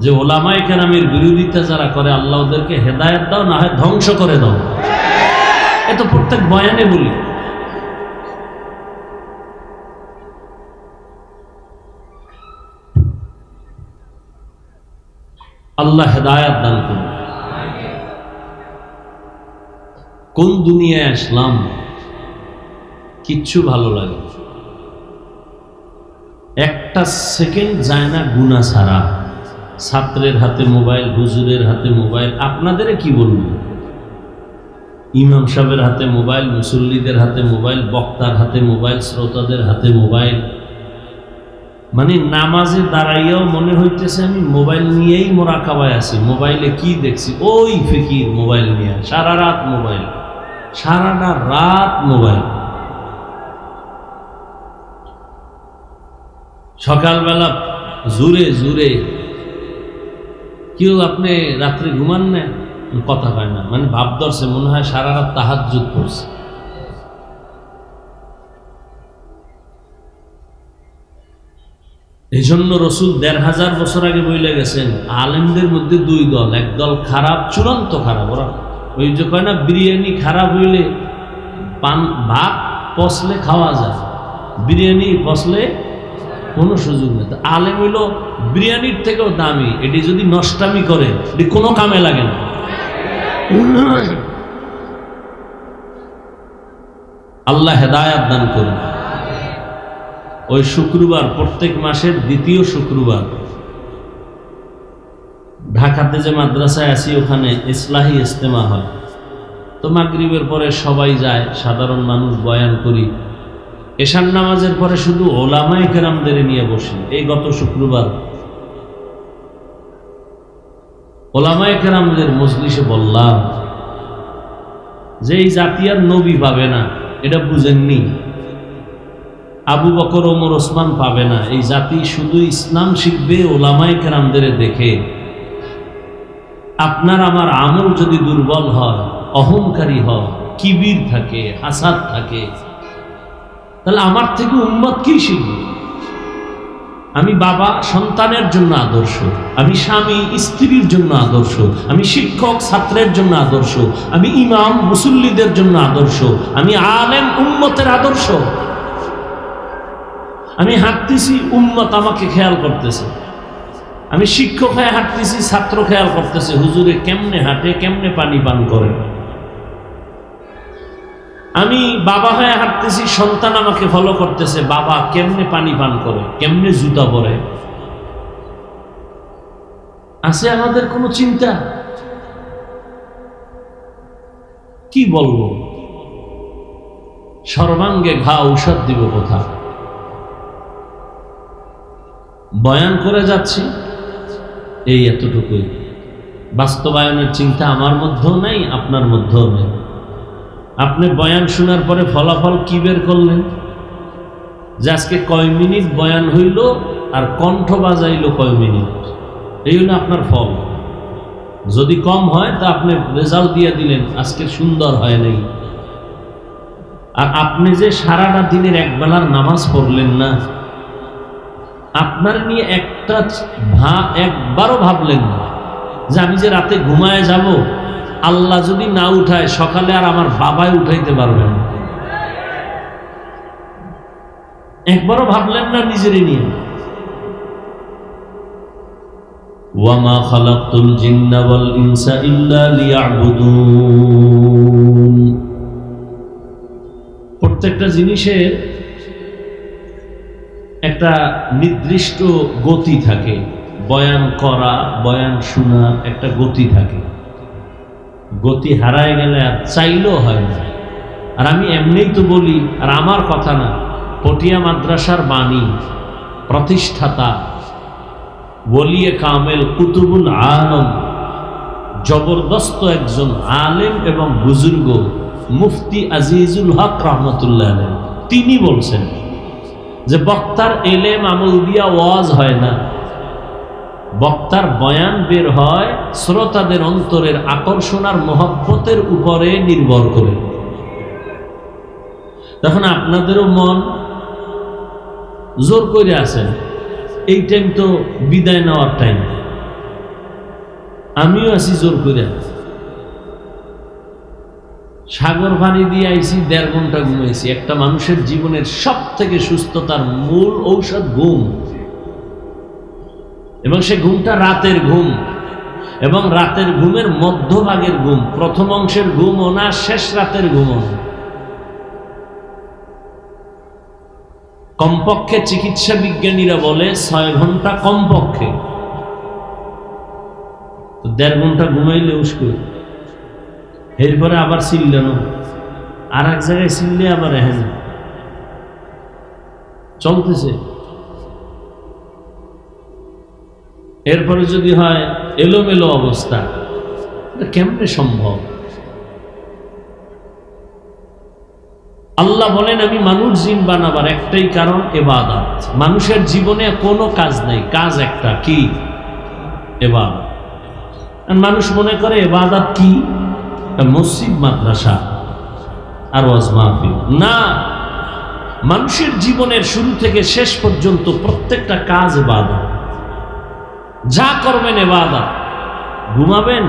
যে ওলামায়ে কেরামের বিরোধিতা যারা করে, আল্লাহ ওদেরকে হেদায়েত দাও, না হয় ধ্বংস করে দাও। এত প্রত্যেক বয়ানে বলি। আল্লাহ হেদায়েত দান করুন। কোন দুনিয়ায় আসলাম, কিচ্ছু ভালো লাগে না। একটা সেকেন্ড যায় না গুনাহ ছাড়া। ছাত্রের হাতে মোবাইল, হুজুরের হাতে মোবাইল, আপনাদের কি বলবো, ইমাম সাহেবের হাতে মোবাইল, মুসল্লিদের হাতে মোবাইল, বক্তার হাতে মোবাইল, শ্রোতাদের হাতে মোবাইল। মানে নামাজে দাঁড়াইয়াও মনে হইতেছে আমি মোবাইল নিয়েই মোরাকাবায় আছি। মোবাইলে কি দেখছি, ওই ফিকির মোবাইল নিয়ে, সারা রাত মোবাইল, সারাটা রাত মোবাইল। সকালবেলা জুড়ে জুড়ে কেউ আপনি রাত্রে ঘুমান না, কথা হয় না, মানে ভাব ধরছে মনে হয় সারা রাত তাহাজ্জুদ পড়ছে। এই জন্য রসুল ১৫০০ বছর আগে বইলে গেছেন, আলেমদের মধ্যে দুই দল, এক দল খারাপ, চূড়ান্ত খারাপ। ওরা ওই যে কয় না, বিরিয়ানি খারাপ হইলে ভাত পচলে খাওয়া যায়, বিরিয়ানি পচলে কোনো সুযোগ নেই। আলেম হইল বিরিয়ানির থেকেও দামি, এটি যদি নষ্টামি করে এটি কোনো কামে লাগে না। আল্লাহ হেদায়াত দান করুন। ওই শুক্রবার, প্রত্যেক মাসের দ্বিতীয় শুক্রবার ঢাকাতে যে মাদ্রাসায় আছি ওখানে ইসলাহি ইজতেমা হয়। তো মাগরিবের পরে সবাই যায়, সাধারণ মানুষ বয়ান করি। এশার নামাজের পরে শুধু ওলামায়ে কেরামদের নিয়ে বসি। এই গত শুক্রবার ওলামায়ে কেরামদের মজলিসে বললাম যে এই জাতি আর নবী পাবে না, এটা বুঝেননি। আবু বকর, ওমর, ওসমান পাবে না। এই জাতি শুধু ইসলাম শিখবে ওলামায়ে কেরামদের দেখে। আপনার আমার আমল যদি দুর্বল হয়, অহংকারী হয়, কিবির থাকে, হাসাদ থাকে, তাহলে আমার থেকে উম্মত কি শিখবে? আমি বাবা সন্তানের জন্য আদর্শ, আমি স্বামী স্ত্রীর জন্য আদর্শ, আমি শিক্ষক ছাত্রের জন্য আদর্শ, আমি ইমাম মুসল্লিদের জন্য আদর্শ, আমি আলেম উম্মতের আদর্শ। আমি হাঁটতেছি, উম্মত আমাকে খেয়াল করতেছে। আমি শিক্ষক হয়ে হাঁটতেছি, ছাত্র খেয়াল করতেছে হুজুরে কেমনে হাঁটে, কেমনে পানি পান করে। আমি বাবা হয়ে হাঁটতেছি, সন্তান আমাকে ফলো করতেছে, বাবা কেমনে পানি পান করে, কেমনে জুতা পরে। আছে আমাদের কোনো চিন্তা? কি বলবো? সর্বাঙ্গে ঘা ঔষধ দিব কোথা? বয়ান করে যাচ্ছি, এই এতটুকুই। বাস্তবায়নের চিন্তা আমার মধ্যেও নাই, আপনার মধ্যেও নেই। আপনি বয়ান শোনার পরে ফলাফল কি বের করলেন? যে আজকে কয় মিনিট বয়ান হইল আর কণ্ঠ বাজাইল কয় মিনিট, এই হলো আপনার ফল। যদি কম হয় তা আপনি রেজাল্ট দিয়ে দিলেন আজকে সুন্দর হয় নাই। আর আপনি যে সারাটা দিনের একবেলার নামাজ পড়লেন না, আপনার নিয়ে একবারও ভাবলেন না যে আমি যে রাতে ঘুমায় যাব, আল্লাহ যদি না উঠায় সকালে আর আমার বাবাই উঠাইতে পারবে না। একবারও ভাবলেন না নিজেরই নিয়ে। ওয়ামা খালাকতুল জিন্না ওয়াল ইনসা ইল্লা লিয়াবুদুন। প্রত্যেকটা জিনিসের একটা নির্দিষ্ট গতি থাকে, বয়ান করা, বয়ান শোনা একটা গতি থাকে। গতি হারায় গেলে আর চাইলেও হয় না। আর আমি এমনিই তো বলি, আর আমার কথা না, পটিয়া মাদ্রাসার বাণী, প্রতিষ্ঠাতা ওলিয়ে কামেল কুতুবুল আলম, জবরদস্ত একজন আলেম এবং বুজুর্গ মুফতি আজিজুল হক রহমতুল্লাহ আলাইহি, তিনি বলছেন যে বক্তার এলেম আমল দিয়া ওয়াজ হয় না, বক্তার বয়ান বের হয় শ্রোতাদের অন্তরের আকর্ষণ আর মহব্বতের উপরে নির্ভর করে। তখন আপনাদেরও মন জোর করে আছেন, এই টাইম তো বিদায় নেওয়ার টাইম, আমিও আছি জোর করে। সাগর পানি দিয়ে আইছি, 1.5 ঘন্টা ঘুমাইছি। একটা মানুষের জীবনের সব থেকে সুস্থতার মূল ঔষধ ঘুম, এবং সে ঘুমটা রাতের ঘুম। এবং রাতের ঘুমের মধ্যভাগের ঘুম, প্রথম অংশের ঘুমও না, শেষ রাতের ঘুমও না। কমপক্ষে চিকিৎসা বিজ্ঞানীরা বলে 6 ঘন্টা কমপক্ষে, 1.5 ঘন্টা ঘুমাইলে উস্কো, এরপরে আবার চিল্লানো, আর এক জায়গায় চিল্লে আবার এহেন চলতেছে। এরপরে যদি হয় এলোমেলো অবস্থা, কেমনে সম্ভব? আল্লাহ বলেন আমি মানুষ জিন বানাবার একটাই কারণ ইবাদত। মানুষের জীবনে কোনো কাজ নাই, কাজ একটা, কি? ইবাদত। আর মানুষ মনে করে ইবাদত কি? মসজিদ, মাদ্রাসা আর ওয়াজ মাহফিল। না, মানুষের জীবনের শুরু থেকে শেষ পর্যন্ত প্রত্যেকটা কাজ ইবাদত। যা করবেন ইবাদত, ঘুমাবেন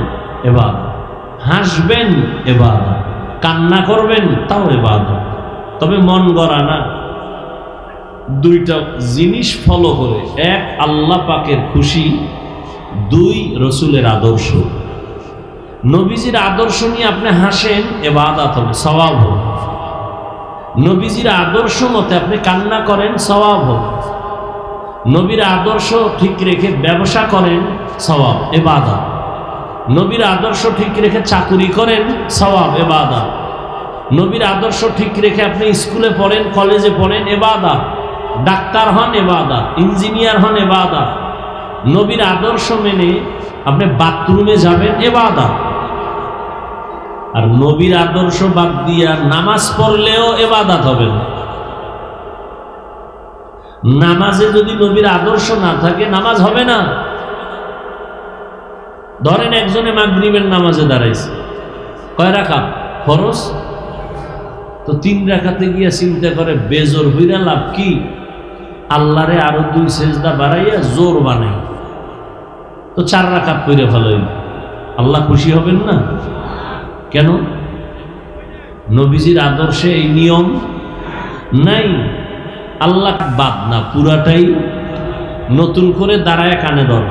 ইবাদত, হাসবেন ইবাদত, কান্না করবেন তাও ইবাদত। তবে মন গড়া না, 2টা জিনিস ফলো করে, 1 আল্লাহ পাকের খুশি, 2 রসুলের আদর্শ। নবীজির আদর্শ নিয়ে আপনি হাসেন, ইবাদত হবে, সওয়াব হবে। নবীজির আদর্শ মতে আপনি কান্না করেন, সওয়াব হবে। নবীর আদর্শ ঠিক রেখে ব্যবসা করেন, সওয়াব, ইবাদত। নবীর আদর্শ ঠিক রেখে চাকুরি করেন, সওয়াব, ইবাদত। নবীর আদর্শ ঠিক রেখে আপনি স্কুলে পড়েন, কলেজে পড়েন, ইবাদত। ডাক্তার হন, ইবাদত। ইঞ্জিনিয়ার হন, ইবাদত। নবীর আদর্শ মেনে আপনি বাথরুমে যাবেন, ইবাদত। আর নবীর আদর্শ বাদ দিয়া নামাজ পড়লেও ইবাদত হবে না। নামাজে যদি নবীর আদর্শ না থাকে, নামাজ হবে না। ধরেন একজনে মাগরিবের নামাজে দাঁড়াইছে, কয় রাকাত? ফরজ। তো 3 রাকাতে গিয়া চিন্তা করে বেজোর হইরা লাভ কি? আল্লাহরে আরো 2 সেজদা বাড়াইয়া জোর বানাই, তো 4 রাকাত পড়ে ফেলাই, আল্লাহ খুশি হবেন না? কেন? নবীজির আদর্শে এই নিয়ম নাই। আল্লাহ বাদ না, পুরাটাই নতুন করে দাঁড়ায় কানে ধর,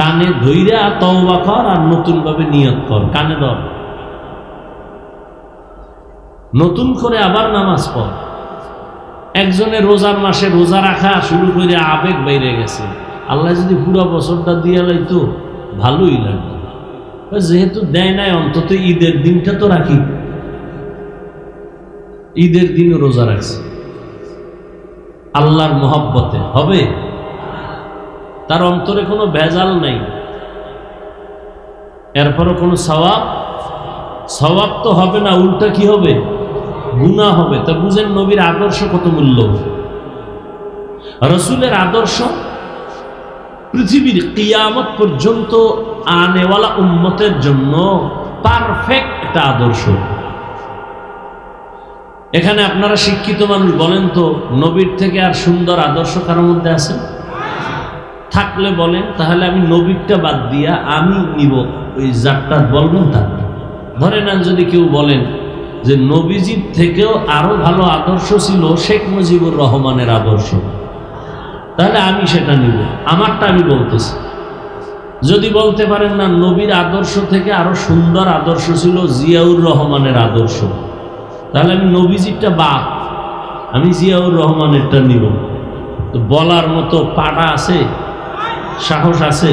কানে ধইরা তওবা কর আর নতুন ভাবে নিয়ত কর, কানে ধর, নতুন করে আবার নামাজ পড়। একজনে রোজার মাসে রোজা রাখা শুরু করে আবেগ বাইরে গেছে, আল্লাহ যদি পুরো বছরটা দিয়ে লাইতো ভালোই লাগতো, যেহেতু দেয় নাই অন্তত ঈদের দিনটা তো রাখি। ঈদের দিনও রোজা রাখছে, আল্লাহর মহব্বতে হবে? তার অন্তরে কোনো ভেজাল নাই, এরপরও কোনো সওয়াব তো হবে না, উল্টা কি হবে? গুনাহ হবে। তা বুঝেন নবীর আদর্শ কত মূল্য। রসুলের আদর্শ পৃথিবীর কিয়ামত পর্যন্ত আনেওয়ালা উম্মতের জন্য পারফেক্ট একটা আদর্শ। এখানে আপনারা শিক্ষিত মানুষ, বলেন তো নবীর থেকে আর সুন্দর আদর্শ কারোর মধ্যে আছে? থাকলে বলেন, তাহলে আমি নবীরটা বাদ দিয়া আমি নিব ওই যারটা বলবেন তার। ধরে নেন যদি কেউ বলেন যে নবীজির থেকেও আরো ভালো আদর্শ ছিল শেখ মুজিবুর রহমানের আদর্শ, তাহলে আমি সেটা নিব, আমারটা আমি বলতেছি। যদি বলতে পারেন না নবীর আদর্শ থেকে আরো সুন্দর আদর্শ ছিল জিয়াউর রহমানের আদর্শ, তাহলে আমি নবীজিরটা বাদ, আমি জিয়াউর রহমানেরটা নিব। তো বলার মতো পাড়া আছে, সাহস আছে?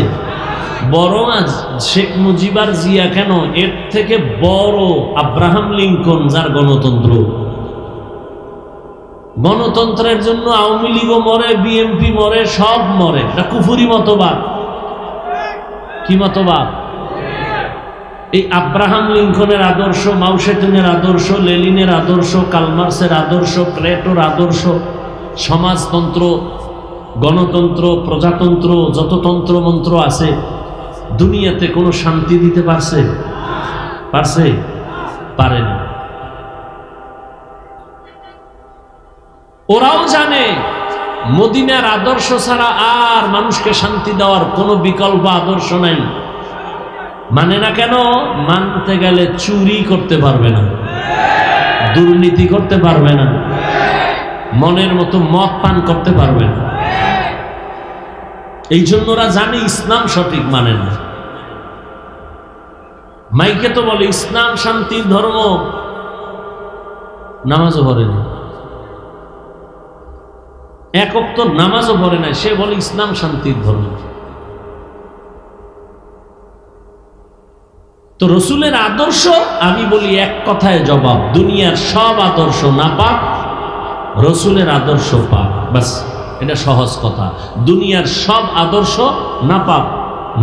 বরং আজ শেখ মুজিবার জিয়া কেন, এর থেকে বড় আব্রাহাম লিঙ্কন, যার গণতন্ত্র, গণতন্ত্রের জন্য আওয়ামী লীগও মরে, বিএনপি মরে, সব মরে। এটা কুফুরি মতবাদ। কি মতবাদ? এই আব্রাহাম লিঙ্কনের আদর্শ, মাও সেতুনের আদর্শ, লেনিনের আদর্শ, কালমার্সের আদর্শ, প্লেটোর আদর্শ, সমাজতন্ত্র, গণতন্ত্র, প্রজাতন্ত্র, যত তন্ত্র মন্ত্র আছে দুনিয়াতে কোনো শান্তি দিতে পারছে? পারেনি। ওরাও জানে মদিনার আদর্শ ছাড়া আর মানুষকে শান্তি দেওয়ার কোনো বিকল্প আদর্শ নাই। মানে না কেন? মানতে গেলে চুরি করতে পারবে না, দুর্নীতি করতে পারবে না, মনের মতো মদ পান করতে পারবে না। এই জন্য ওরা জানে ইসলাম সঠিক মানে না। মাইকে তো বলে ইসলাম শান্তির ধর্ম, নামাজও পড়ে না, এক ওয়াক্ত নামাজও পড়ে না, সে বলে ইসলাম শান্তির ধর্ম। তো রসুলের আদর্শ, আমি বলি এক কথায় জবাব, দুনিয়ার সব আদর্শ নাপাক, রসুলের আদর্শ পাক। বাস, এটা সহজ কথা। দুনিয়ার সব আদর্শ নাপাক,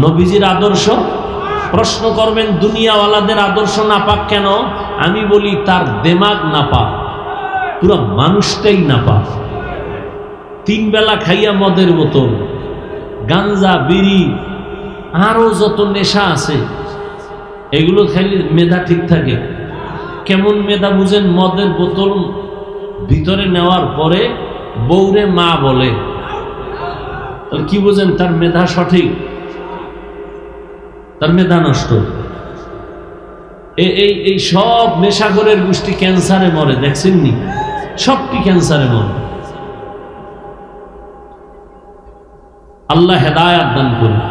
নবীজির আদর্শ। প্রশ্ন করবেন দুনিয়াওয়ালাদের আদর্শ নাপাক কেন? আমি বলি তার দেমাগ নাপাক, পুরো মানুষটাই নাপাক। 3 বেলা খাইয়া মদের বোতল, গাঞ্জা, বিড়ি, আরো যত নেশা আছে, এগুলো খাইলে মেধা ঠিক থাকে? কেমন মেধা বুঝেন? মদের বোতল ভিতরে নেওয়ার পরে বউরে মা বলে, তাহলে কি বুঝেন? তার মেধা সঠিক? তার মেধা নষ্ট। এই সব নেশাখোরের গোষ্ঠী ক্যান্সারে মরে, দেখছেননি? সবটি ক্যান্সারে মরে। আল্লাহ হেদায়াত দান করুন।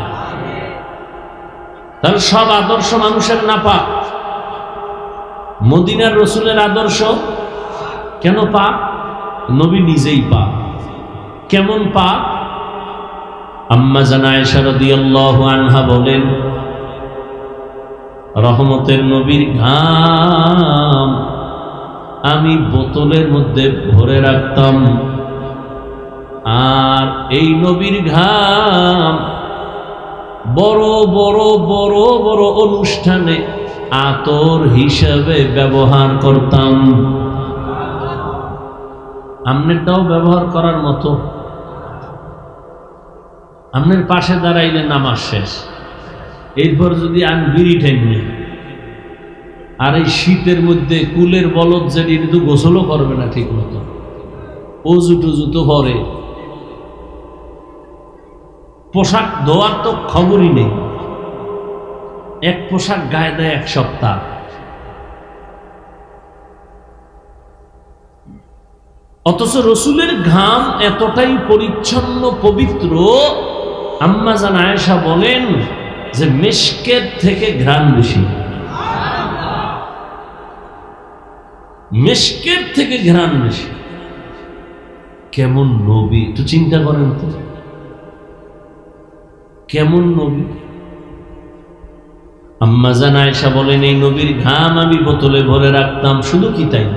তাহলে সব আদর্শ মানুষের নাপাক। মদিনার রসুলের আদর্শ কেন পাক? নবী নিজেই পাক। কেমন পাক? আম্মা জান আয়েশা রাদিয়াল্লাহু আনহা বলেন, রহমতের নবীর ঘাম আমি বোতলের মধ্যে ভরে রাখতাম, আর এই নবীর ঘাম বড় বড় বড় বড় অনুষ্ঠানে আতর হিসাবে ব্যবহার করতাম। আমনেরটাও ব্যবহার করার মতো। আমনের পাশে দাঁড়াইলে নামাজ শেষ, এরপর যদি আন বিড়ি ঠেননি, আর এই শীতের মধ্যে কুলের বলদ যেটি তো গোসলও করবে না ঠিক মতো, অজু টুজু তো পরে, পোশাক ধোয়ার তো খবরই নেই, এক পোশাক গায়ে দেয় 1 সপ্তাহ। অথচ রসুলের ঘাম এতটাই পরিচ্ছন্ন পবিত্র, আম্মা জান আয়েশা বলেন যে মিশকের থেকে ঘ্রাণ বেশি, মিশকের থেকে ঘ্রাণ বেশি। কেমন নবী, একটু চিন্তা করেন তো, কেমন নবী। আম্মা জান আয়েশা বলেন এই নবীর ঘাম আমি বোতলে ভরে রাখতাম। শুধু কি তাই,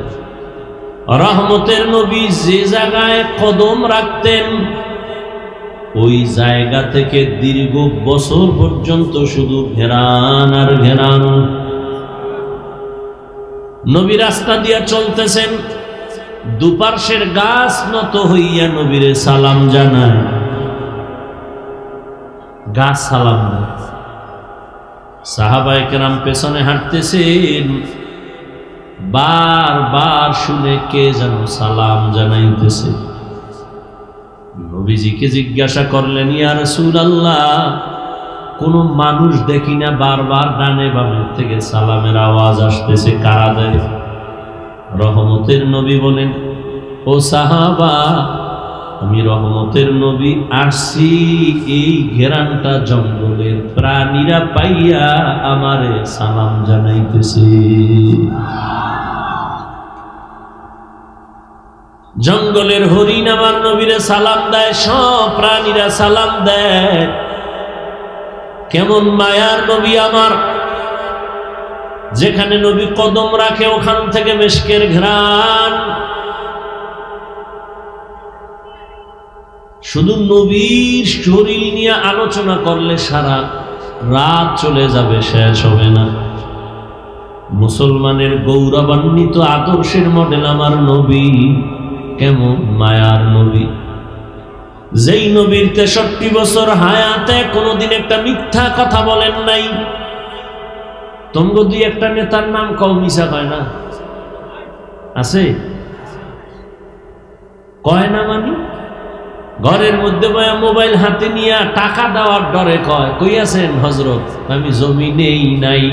রহমতের নবী যে জায়গায় কদম রাখতেন ওই জায়গা থেকে দীর্ঘ বছর পর্যন্ত শুধু ঘেরান আর ঘেরান। নবী রাস্তা দিয়া চলতেছেন, দুপার্শ্বের গাছ নত হইয়া নবীরে সালাম জানায়, গাছ সালাম দেয়। সাহাবায়ে কেরাম পেছনে হাঁটতেছেন, বারবার শুনে কে যেন সালাম জানাইতেছে। নবীজিকে জিজ্ঞাসা করলেন, ইয়া রাসূলুল্লাহ, কোন মানুষ দেখি না, বারবার ডানে বামে থেকে সালামের আওয়াজ আসতেছে, কারা দেয়? রহমতের নবী বলেন, ও সাহাবা, আমি রহমতের নবী আসছি, এই ঘেরানটা জঙ্গলের প্রাণীরা পাইয়া আমারে সালাম জানাইতেছে। জঙ্গলের হরিণ আমার নবীরে সালাম দেয়, সব প্রাণীরা সালাম দেয়। কেমন মায়ার নবী আমার, যেখানে নবী কদম রাখে ওখান থেকে মিশকের ঘ্রাণ। শুধু নবীর শরীর নিয়ে আলোচনা করলে সারা রাত চলে যাবে, শেষ হবে না। মুসলমানের গৌরবান্বিত আদর্শের মডেল আমার নবী। কেমন মায়ার নবী, যেই নবীর 63 বছর হায়াতে কোনদিন একটা মিথ্যা কথা বলেন নাই। তোমরা দুই একটা নেতার নাম কও, মিশা কয় না? আছে? কয় না মানে? ঘরের মধ্যে বয়া মোবাইল হাতে নিয়ে টাকা দেওয়ার ডরে কয়, কই আছেন হযরত? আমি জমিনেই নাই।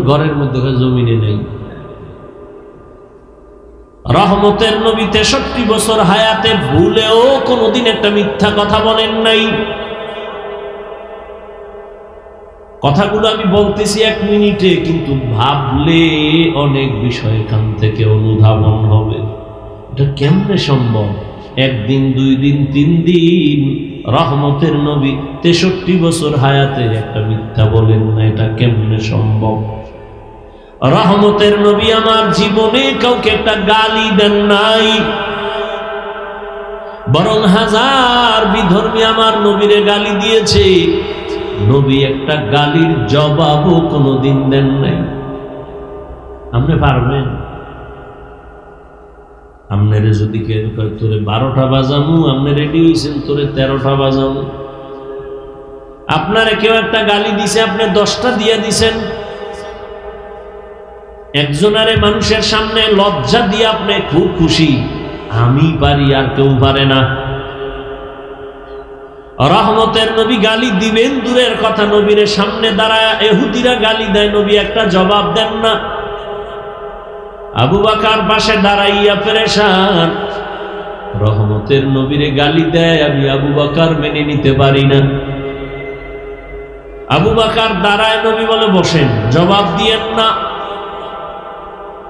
ঘরের মধ্যে জমিনে নেই। রহমতের নবী 63 বছর হায়াতে ভুলেও কোনদিন একটা মিথ্যা কথা বলেন নাই। কথাগুলো আমি বলতেছি 1 মিনিটে, কিন্তু ভাবলে অনেক বিষয় এখান থেকে অনুধাবন হবে। এটা কেমনে সম্ভব? 1 দিন 2 দিন 3 দিন রহমতের নবী 63 বছর হায়াতে একটা মিথ্যা বলেন না, এটা কেমনে সম্ভব? রহমতের নবী আমার জীবনে কাউকে একটা গালি দেন নাই, বরং হাজার বিধর্মী আমার নবীরে গালি দিয়েছে, নবী একটা গালির জবাবও কোনোদিন দেন নাই। আপনি পারবেন? আপনারে যদি কেউ কয় তোরে 12টা বাজামু, আপনি রেডি হয়েছেন তোরে 13টা বাজামু। আপনারে কেউ একটা গালি দিছে, আপনি 10টা দিয়ে দিছেন। একজনারে মানুষের সামনে লজ্জা দিয়ে আপনি খুব খুশি, আমি পারি আর কেউ পারে না। রহমতের নবী গালি দিবেন দূরের কথা, নবীর সামনে দাঁড়ায় ইহুদিরা গালি দেয়, নবী একটা জবাব দেন না। আবু বকর পাশে দাঁড়াইয়া পেরেশান, রহমতের নবীরে গালি দেয়, আমি আবু বকর মেনে নিতে পারি না। আবু বকর দাঁড়ায়, নবী বলে বসেন, জবাব দিয়েন না।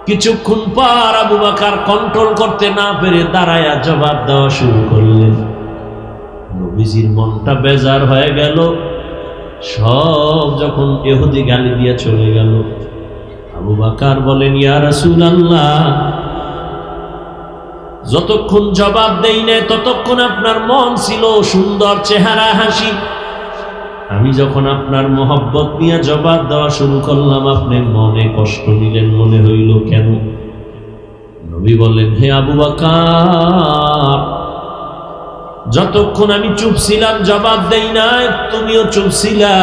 কিছুক্ষণ পর আবু বকর কন্ট্রোল করতে না পেরে দাঁড়ায়া জবাব দেওয়া শুরু করলেন। নবীজির মনটা বেজার হয়ে গেল। সব যখন ইহুদি গালি দিয়ে চলে গেল, আবু বকর বলেন, ইয়া রাসূলুল্লাহ, যতক্ষণ জবাব দেই না ততক্ষণ আপনার মন ছিল সুন্দর, চেহারা হাসি। আমি যখন আপনার মোহব্বত নিয়ে জবাব দেওয়া শুরু করলাম, আপনি মনে কষ্ট নিলেন, মনে হইল কেন? নবী বললেন, হে আবু বকর, যতক্ষণ আমি চুপ ছিলাম জবাব দেই না, তুমিও চুপ ছিলা।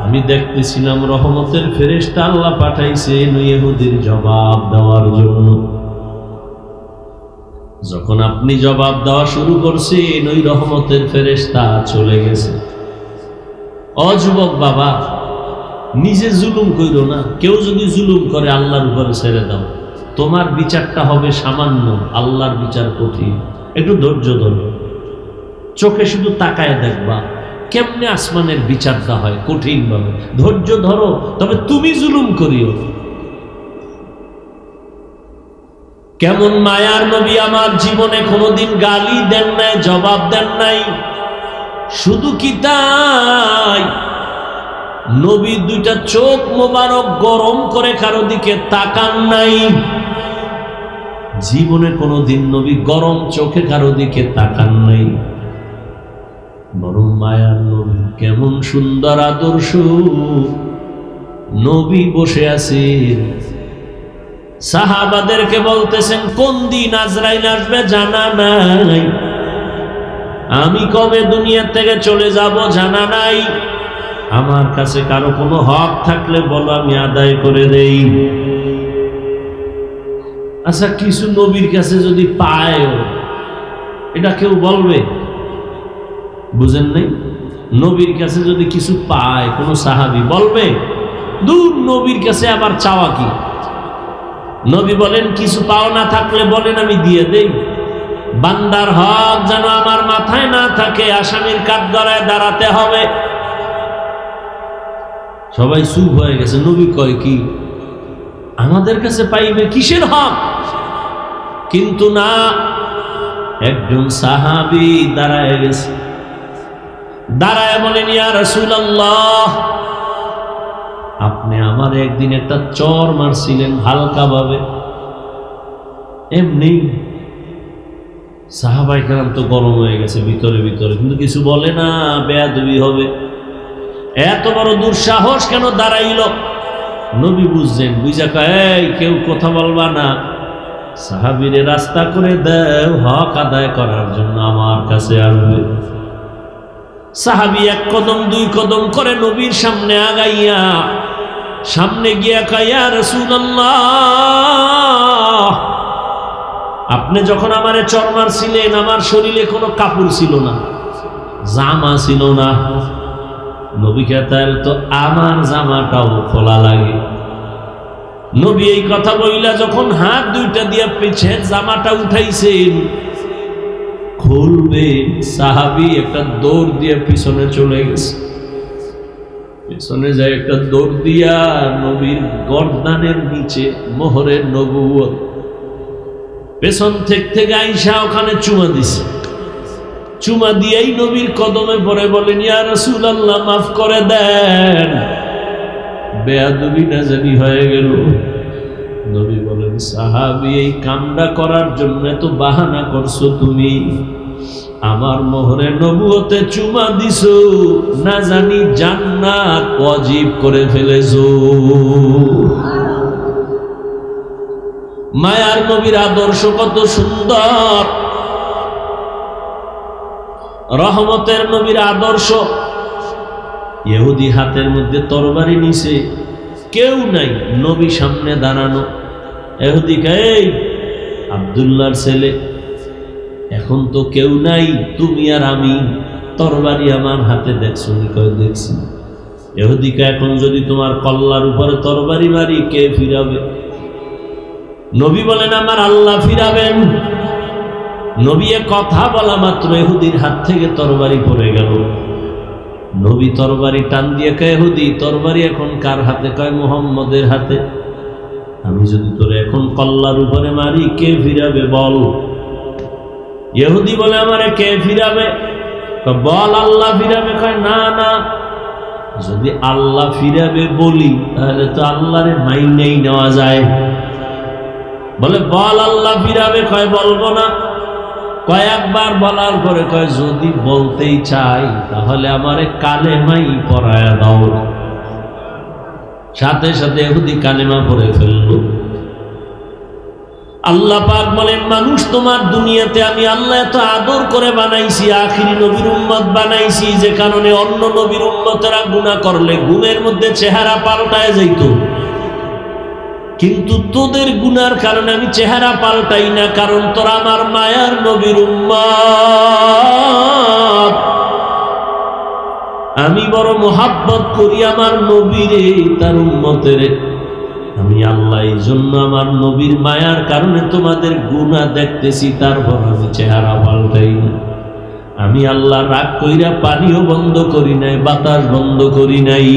আমি দেখতেছিলাম রহমতের ফেরেশতা আল্লাহ পাঠাইছেন ইহুদির জবাব দেওয়ার জন্য। যখন আপনি জবাব দেওয়া শুরু করছেন, ওই রহমতের ফেরেশতা চলে গেছে। অযুবক বাবা, নিজে জুলুম কইরো না। কেউ যদি জুলুম করে আল্লাহর উপরে ছেড়ে দাও, তোমার বিচারটা হবে সামান্য, আল্লাহর বিচার কঠিন। একটু ধৈর্য ধরো, চোখে শুধু তাকায় দেখবা কেমনে আসমানের বিচারটা হয় কঠিন ভাবে। ধৈর্য ধরো, তবে তুমি জুলুম করিও। কেমন মায়ার নবী আমার জীবনে কোনোদিন গালি দেন নাই, জবাব দেন নাই। শুধু কি তাই, নবী 2টা চোখ মোবারক গরম করে কারো দিকে তাকান নাই। জীবনে কোনোদিন নবী গরম চোখে কারো দিকে তাকান নাই। বরং মায়ার নবী, কেমন সুন্দর আদর্শ। নবী বসে আছেন, সাহাবাদেরকে বলতেছেন, কোন দিন আজরাইল আসবে জানা নাই, আমি কবে দুনিয়া থেকে চলে যাব জানা নাই। আমার কাছে কারো কোনো হক থাকলে বলো, আমি আদায় করে দেই। আচ্ছা, কিছু নবীর কাছে যদি পায়, এটা কেউ বলবে? বুঝেন নাই? নবীর কাছে যদি কিছু পায় কোন সাহাবী, বলবে? দূর, নবীর কাছে আবার চাওয়া কি? নবী বলেন, কিছু পাও না থাকলে বলেন, আমি দিয়ে দেই। বান্দার হক যেন আমার মাথায় না থাকে, আসামির কাঠগড়ায় দাঁড়াতে হবে। সবাই চুপ হয়ে গেছে। নবী কয় কি, আমাদের কাছে পাইবে কিসের হক? কিন্তু না, একজন সাহাবী দাঁড়ায় গেছে, দাঁড়ায় বলেন, ইয়া রাসূলুল্লাহ, আপনি আমার একদিন একটা চর মারছিলেন হালকা ভাবে, এমনি। সাহাবায়ে কেরাম তো গরম হয়ে গেছে ভিতরে ভিতরে, কিন্তু কিছু বলে না, বেয়াদবি হবে। এত বড় দুঃসাহস কেন দাঁড়াইল? নবী বুঝছেন, বুঝা কয়, কেউ কথা বলবা না, সাহাবীরে রাস্তা করে দাও, হক আদায় করার জন্য আমার কাছে আসবে। সাহাবী 1 কদম 2 কদম করে নবীর সামনে আগাইয়া, সামনে গিয়া কয়, ইয়া রাসূলুল্লাহ, আপনি যখন আমারে চর মারছিলেন, আমার শরীরে কোনো কাপড় ছিল না, জামা ছিল না। নবী কয়, তো আমার জামাটাও খোলা লাগে। নবী এই কথা বইলা যখন হাত 2টা দিয়া পিছে জামাটা উঠাইছেন, খুলবে, সাহাবী একটা দৌড় দিয়ে পিছনে চলে গেছে। পেছনে যায় একটা দৌড় দিয়া নবীর গর্দানের নিচে মোহরের নবুয়ত, পেছন থেকে আইসা ওখানে চুমা দিছে। চুমা দিয়েই নবীর কদমে পড়ে বলেন, ইয়া রাসূলুল্লাহ মাফ করে দেন, বেয়াদবি না জানি হয়ে গেল। নবী বলেন, সাহাবী এই কামটা করার জন্য তো বাহানা করছো তুমি, আমার মোহরে নবুয়তে চুমা দিছো, না জানি জান্নাত ওয়াজিব করে ফেলেছো। মায়ার নবীর আদর্শ কত সুন্দর, রহমতের নবীর আদর্শ। ইহুদি হাতের মধ্যে তরবারি নিছে, কেউ নাই, নবী সামনে দাঁড়ানো। ইহুদি কয়, এই আব্দুল্লাহর ছেলে, এখন তো কেউ নাই, তুমি আর আমি, তরবারি আমার হাতে দেখছো? কয় দেখছি। ইহুদি কয়, এখন যদি তোমার কল্লার উপরে তরবারি মারি, কে ফিরাবে? নবী বলেন, আমার আল্লাহ ফিরাবেন। নবী কথা বলা মাত্র ইহুদির হাত থেকে তরবারি পড়ে গেল। নবী তরবারি টান দিয়ে কয়, ইহুদি তরবারি এখন কার হাতে? কয় মুহাম্মদের হাতে। আমি যদি তোরে এখন কল্লার উপরে মারি, কে ফিরাবে বল? ইহুদি বলে, আমারে কে ফিরাবে? বল আল্লাহ ফিরাবে। কয় না না, যদি আল্লাহ ফিরাবে বলি তাহলে তো আল্লাহরে মাইনেই নেওয়া যায়। বলে বল আল্লাহ ফিরাবে। কয় বলবো না। কয়েকবার বলার পরে কয়, যদি বলতেই চাই তাহলে আমারে কালেমাই পড়ায়া দাও। সাথে সাথে ইহুদি কালেমা পড়ে ফেলল। আল্লাহ পাক বলেন, মানুষ তোমার দুনিয়াতে আমি আল্লাহ এত আদর করে বানাইছি, আখিরি নবীর উম্মত বানাইছি, যে কারণে অন্য নবীর উম্মতেরা গুনাহ করলে ঘুমের মধ্যে চেহারা পাল্টায় যাইত, কিন্তু তোদের গুনার কারণে আমি চেহারা পাল্টাই না, কারণ তোরা আমার মায়ার নবীর উম্মত। আমি বড় মোহাব্বত করি আমার নবীরে, তার উম্মতের। আমি আল্লাহ এই জন্য আমার নবীর মায়ার কারণে তোমাদের গুনাহ দেখতেছি, তারপর আমি চেহারা পাল্টাই না। আমি আল্লাহ রাগ কইরা পানিও বন্ধ করি নাই, বাতাস বন্ধ করি নাই।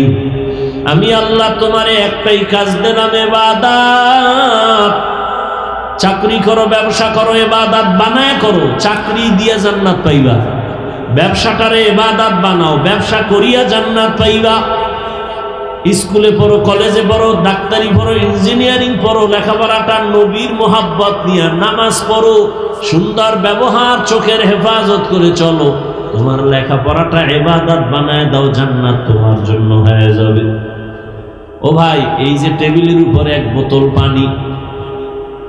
আমি আল্লাহ তোমারে একটাই কাজ দিলাম, ইবাদত। চাকরি করো, ব্যবসা করো, ইবাদত বানায় করো। চাকরি দিয়া জান্নাত পাইবা, ব্যবসাটারে ইবাদত বানাও, ব্যবসা করিয়া জান্নাত পাইবা। স্কুলে পড়ো, কলেজে পড়ো, ডাক্তারি পড়ো, ইঞ্জিনিয়ারিং পড়ো, লেখাপড়াটা নবীর মোহাব্বত নিয়ে। নামাজ পড়ো, সুন্দর ব্যবহার, চোখের হেফাজত করে চলো। তোমার লেখাপড়াটা ইবাদত বানায় দাও, জান্নাত তোমার জন্য হয়ে যাবে। ও ভাই, এই যে টেবিলের উপরে এক বোতল পানি,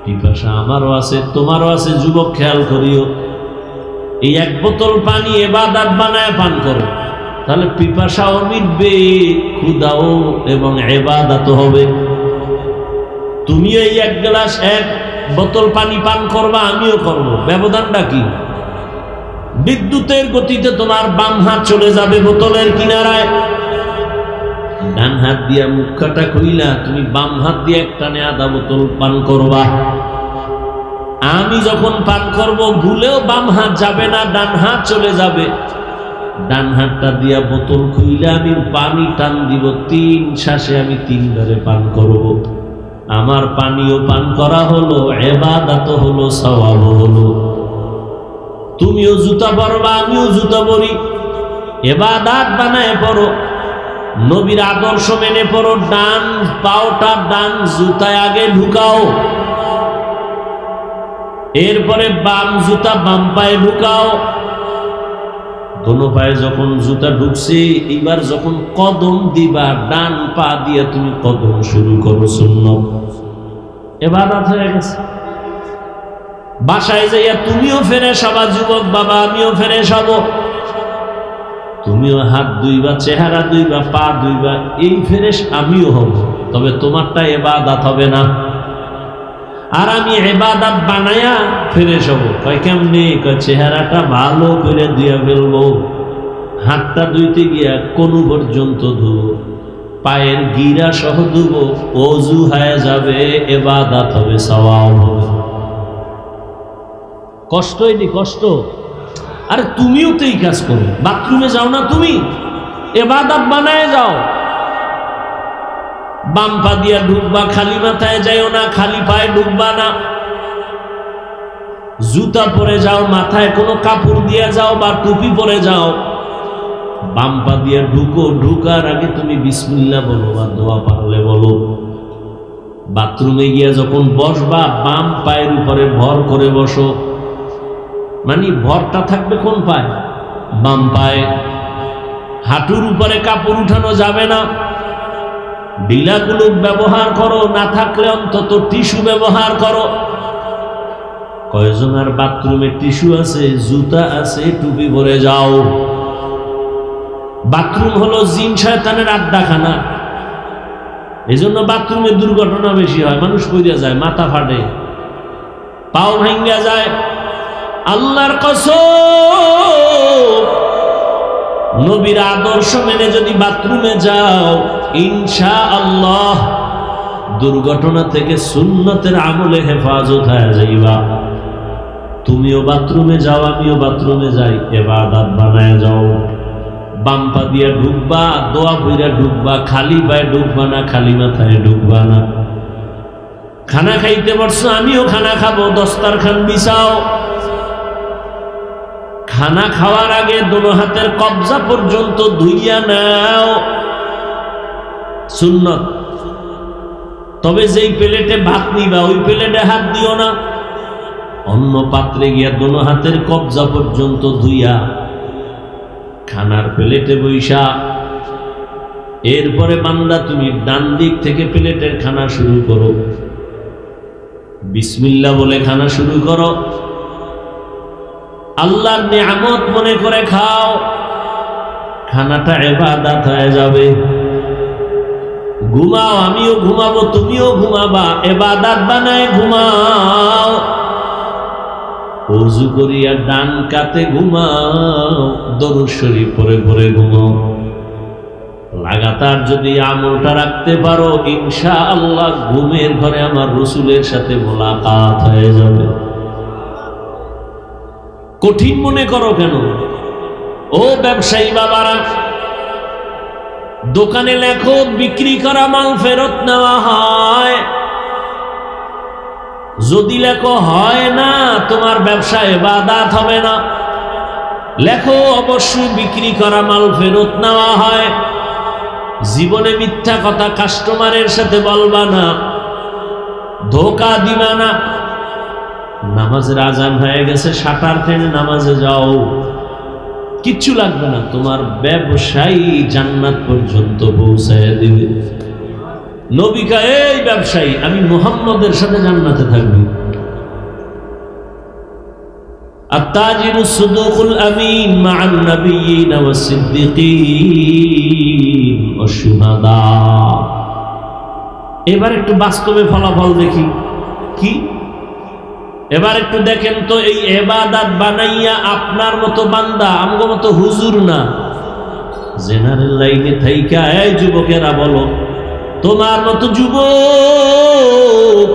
পিপাসা আমারও আছে, তোমারও আছে, যুবক খেয়াল করিও। এই এক বোতল পানি ইবাদত বানায় পান করো, তাহলে পিপাসাও মিটবে, ক্ষুধাও এবং ইবাদতও হবে। তুমি এই এক গ্লাস, এক বোতল পানি পান করবা, আমিও করব, ব্যবধানটা কি? বিদ্যুতের গতিতে তোমার বাম হাত চলে যাবে বোতলের কিনারায়, ডান হাত দিয়া মুখটা খুইলা তুমি বাম হাত দিয়ে একটানে আধা বোতল পান করবা। আমি যখন পান করব, ভুলেও বাম হাত যাবে না, ডান হাত চলে যাবে। ডান হাতটা দিয়া বোতল খুইলে আমি পানি টান দিব, 3 শ্বাসে আমি 3 বারে পান করব। আমার পানিও পান করা হলো, ইবাদত হলো, সওয়াব হলো। তুমিও জুতা পরবা, আমিও জুতা পরি, ইবাদত বানায় পড়ো, নবীর আদর্শ মেনে পড়ো। ডান পাওটা ডান জুতায় আগে ঢুকাও, এরপরে বাম জুতা বাম পায়ে ঢুকাও। দোনো পায়ে যখন জুতা ঢুকছে, এবার যখন কদম দিবা, ডান পা দিয়ে তুমি কদম শুরু করো। সুন্নাত ইবাদত হয়ে গেছে। বাসায় যাইয়া তুমিও ফ্রেশ হবা, যুবক বাবা, আমিও ফ্রেশ হব। তুমিও হাত ধুইবা, চেহারা ধুইবা, পা ধুইবা, এই ফ্রেশ আমিও হব, তবে তোমারটা ইবাদত হবে না। আর আমি ইবাদত বানায়া ফ্রেশ হব। কয় কেমনে? কয় চেহারাটা ভালো করে ধুইয়া ফেলবো, হাতটা ধুইতে গিয়া কোন পর্যন্ত ধুবো, পায়ের গিরা সহ ধুবো, ওযু হয়ে যাবে, ইবাদত হবে, সওয়াব হবে। কষ্ট হয়নি? কষ্ট। আরে তুমিও তো এই কাজ করো, বাথরুমে যাও না তুমি, ইবাদত বানায় যাও। বাম পা দিয়া ঢুকবা, খালি মাথায় যাইও না, খালি পায়ে ঢুকবা না। জুতা পরে যাও, মাথায় কোনো কাপড় দিয়ে যাও বা টুপি পরে যাও, বাম পা দিয়া ঢুকো। ঢুকার আগে তুমি বিসমিল্লাহ বলো বা দোয়া পারলে বলো। বাথরুমে গিয়া যখন বসবা, বাম পায়ের উপরে ভর করে বসো, মানে ভরটা থাকবে কোন পায়ে? বাম পায়ে। হাঁটুর উপরে কাপড় উঠানো যাবে না। ঢিলা কুলুপ ব্যবহার করো, না থাকলে অন্তত টিস্যু ব্যবহার করো। কয়জনের বাথরুমে টিস্যু আছে, জুতা আছে, টুপি পরে যাও। বাথরুম হলো জিন শয়তানের আড্ডাখানা। এই জন্য বাথরুমে দুর্ঘটনা বেশি হয়, মানুষ পড়ে যায়, মাথা ফাটে, পাও ভাঙ্গা যায়। আল্লাহর কসম, নবীর আদর্শ মেনে যদি বাথরুমে যাও, ইনশাআল্লাহ দুর্ঘটনা থেকে সুন্নতের আমলে হেফাজত হয়ে যাইবা। তুমিও বাথরুমে যাও, আমিও বাথরুমে যাই, ইবাদত বানায় যাও। বাম পা দিয়া ঢুকবা, দোয়া কইরা ঢুকবা, খালি পায়ে ঢুকবা না, খালি মাথায় ঢুকবা না। খানা খাইতে বসছো, আমিও খানা খাবো, দস্তারখান বিছাও। খানা খাওয়ার আগে দোনো হাতের কবজা পর্যন্ত ধুইয়া নাও, সুন্নত। তবে যেই প্লেটে ভাত নিবা ওই প্লেটে হাত দিও না। অন্য পাত্রে গিয়া দোনো হাতের কবজা পর্যন্ত ধুইয়া খানার প্লেটে বইসা, এরপরে বান্দা তুমি ডান দিক থেকে প্লেটের খানা শুরু করো। বিসমিল্লাহ বলে খানা শুরু করো। আল্লাহর নিয়ামত মনে করে খাও। খানাটা ইবাদত হয়ে যাবে। ঘুমাও, আমিও ঘুমাবো, তুমিও ঘুমাবা, ইবাদত বানায় ঘুমাও। ওযু করিয়া ডান কাতে ঘুমাও, দরুদ শরীফ পড়ে পড়ে ঘুমাও। লাগাতার যদি আমলটা রাখতে পারো, ইনশাআল্লাহ ঘুমের ঘরে আমার রাসূলের সাথে মোলাকাত হয়ে যাবে। কঠিন মনে করো কেন? ও ব্যবসায়ী বাবারা, দোকানে লেখো বিক্রি করা মাল ফেরত নেওয়া হয়। যদি লেখো হয় না, তোমার ব্যবসা ইবাদত হবে না। লেখো অবশ্যই বিক্রি করা মাল ফেরত নেওয়া হয়। জীবনে মিথ্যা কথা কাস্টমারের সাথে বলবা না, ধোঁকা দিবা না। নামাজের আজান হয়ে গেছে, শাটার টেনে নামাজে যাও, কিচ্ছু লাগবে না, তোমার ব্যবসায়ী জান্নাত পর্যন্ত পৌঁছায় দিবে। নবী কয়, এই ব্যবসায়ী, আমি মুহাম্মদের সাথে জান্নাতে থাকবি। আত-তাজিরুস সুদুকুল আমিন মা'আন নাবিয়্যিনা ওয়াস-সিদ্দিকিন ওয়াশ-শুহাদা। এবার একটু বাস্তবে ফলাফল দেখি। কি? এবার একটু দেখেন তো, এই ইবাদত বানাইয়া আপনার মতো বান্দা, আমগো মতো হুজুর না, জেনারেল লাইনে থাইকা, এই যুবকেরা বলো, তোমার মতো যুবক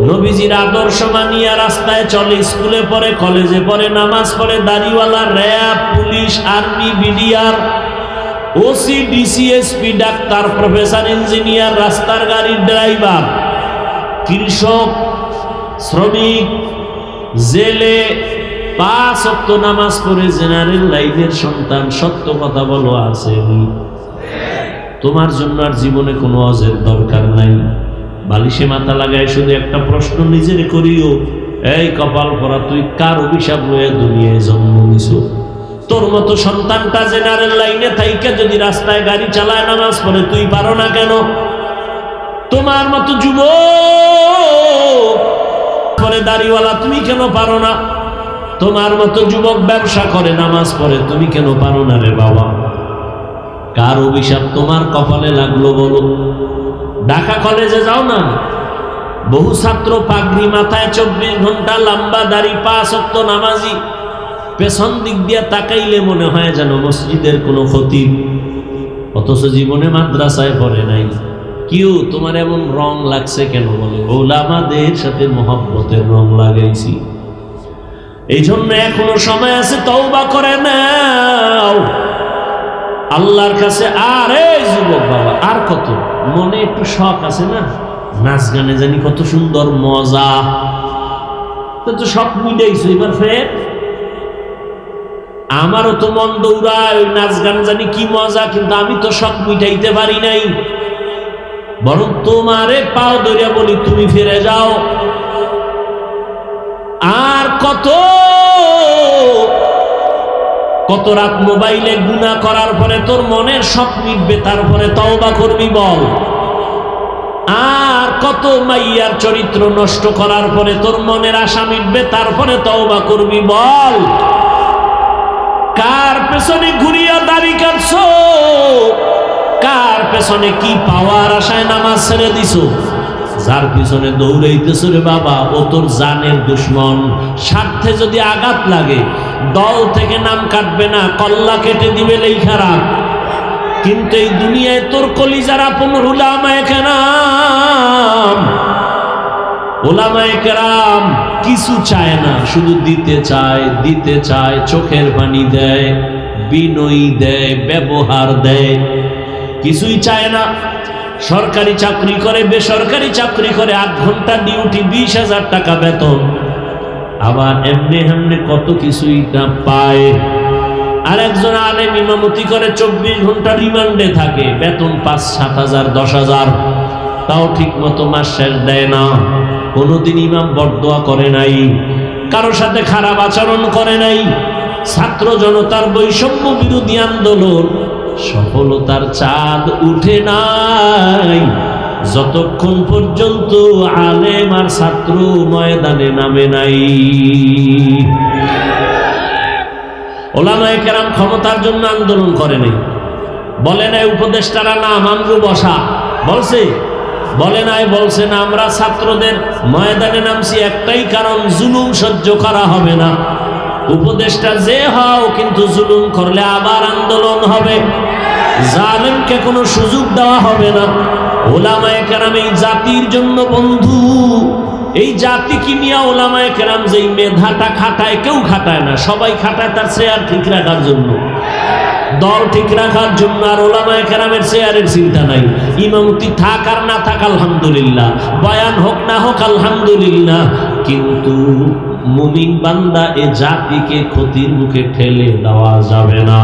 নবীজির আদর্শ মানিয়া রাস্তায় চলে, স্কুলে পড়ে, কলেজে পড়ে, নামাজ পড়ে, দাড়িওয়ালা, RAB, police, army, BDR, OC, DC, SP, doctor, professor, engineer, রাস্তার গাড়ির ড্রাইভার, কৃষক, শ্রমিক, জেলে, 5 ওয়াক্ত নামাজ পড়ে জেনারেল লাইনের সন্তান। সত্য কথা বলো, আসেনি? তোমার জন্য আর জীবনে কোনো অজের দরকার নাই। বালিশে মাথা লাগায় শুধু একটা প্রশ্ন নিজের করিও, এই কপাল পরা, তুই কার অভিশাপ লয়ে দুনিয়ায় জন্ম নিছ? তোর মতো সন্তানটা জেনারেল লাইনে থাইকা যদি রাস্তায় গাড়ি চালায়, নামাজ পড়ে, তুই পারো না কেন? তোমার মতো যুবক পরে দাড়িওয়ালা, তুমি কেন পারো না? তোমার মতো যুবক ব্যবসা করে, নামাজ পড়ে, তুমি কেন পারো না রে বাবা? কার অভিশাপ তোমার কপালে লাগলো বলো? ঢাকা কলেজে যাও না, বহু ছাত্র পাগড়ি মাথায়, 24 ঘন্টা লম্বা দাড়ি, 5 ওয়াক্ত নামাজি, পেছন দিক দিয়ে তাকাইলে মনে হয় যেন মসজিদের কোনো খতিব, অথচ জীবনে মাদ্রাসায় পড়ে নাই। কিউ, তোমার এমন রং লাগছে কেন? বলে, ওলামাদের সাথে মহব্বতের রং লাগাইছি। এই জন্য এখনো সময় আছে, তওবা করে নাও। আল্লাহর কাছে। আর এই যুবক বাবা, আর কত মনে একটু শখ আছে না, নাচ গানে জানি কত সুন্দর মজা, তো শখ মিটাইছো, এবার ফের আমারও তো মন দৌড়ায় ওই নাচ গান জানি কি মজা, কিন্তু আমি তো শখ মিটাইতে পারি নাই। বরং তোমারে পাও ধরিয়া বলি তুমি ফিরে যাও। আর কত কত রাত মোবাইলে গুনাহ করার পরে তোর মনের শখ মিটবে, তারপরে তওবা করবি বল। আর কত মাইয়ার চরিত্র নষ্ট করার পরে তোর মনের আশা মিটবে, তারপরে তওবা করবি বল। কার পেছনে ঘুরিয়া দাড়ি কাটছো, কার পেছনে কি পাওয়ার আশায় নামাজ ছেড়ে দিছো, যার পিছনে দৌড়াইতেছ রে বাবা ও তোর জানের দুশ্মন। স্বার্থে যদি আঘাত লাগে দল থেকে নাম কাটবে না, কল্লা কেটে দিবে লেখা রাখ। কিন্তু এই দুনিয়ায় তোর কলিজার আপন উলামায়ে কেরাম, উলামায়ে কেরাম কিছু চায় না, শুধু দিতে চায়, দিতে চায়, চোখের পানি দেয়, বিনয়ী দেয়, ব্যবহার দেয়, কিছুই চায় না। সরকারি চাকরি করে, বেসরকারি চাকরি করে, 8 ঘন্টা ডিউটি, 20,000 টাকা বেতন, আবার এমনি এমনি কত কিছুই না পায়। আর একজন আলেম ইমামতি করে 24 ঘন্টা রিমান্ডে থাকে, বেতন 5-7 হাজার 10 হাজার, তাও ঠিক মতো মাস শেষ দেয় না। কোনোদিন ইমাম বরদোয়া করে নাই, কারো সাথে খারাপ আচরণ করে নাই। ছাত্র জনতার বৈষম্য বিরোধী আন্দোলন সফলতার চাঁদ উঠে নাই যতক্ষণ পর্যন্ত আলেম আর ছাত্র ময়দানে নামে নাই। ওলামায়ে কেরাম ক্ষমতার জন্য আন্দোলন করে নাই, বলে নাই উপদেষ্টারা নাম আমরু বসা, বলছে? বলে নাই, বলছে না আমরা ছাত্রদের ময়দানে নামছি একটাই কারণ, জুলুম সহ্য করা হবে না। উপদেষ্টা যে হও, কিন্তু জুলুম করলে আবার আন্দোলন হবে, জালেমকে কোনো সুযোগ দেওয়া হবে না। ওলামায়ে কেরাম এই জাতির জন্য বন্ধু, এই জাতি কি নিয়ে ওলামায়ে কেরাম যেই মেধাটা খাটায়, কেউ খাটায় না, সবাই খাটায় তার চেয়ার ঠিক রাখার জন্য, দল ঠিক রাখার জন্য। আর ওলামায়ে কেরামের চেয়ারের চিন্তা নাই, ইমামতি থাক আর না থাক আলহামদুলিল্লাহ, বয়ান হোক না হোক আলহামদুলিল্লাহ, কিন্তু মুমিন বান্দা এ জাতিকে ক্ষতির মুখে ঠেলে দেওয়া যাবে না।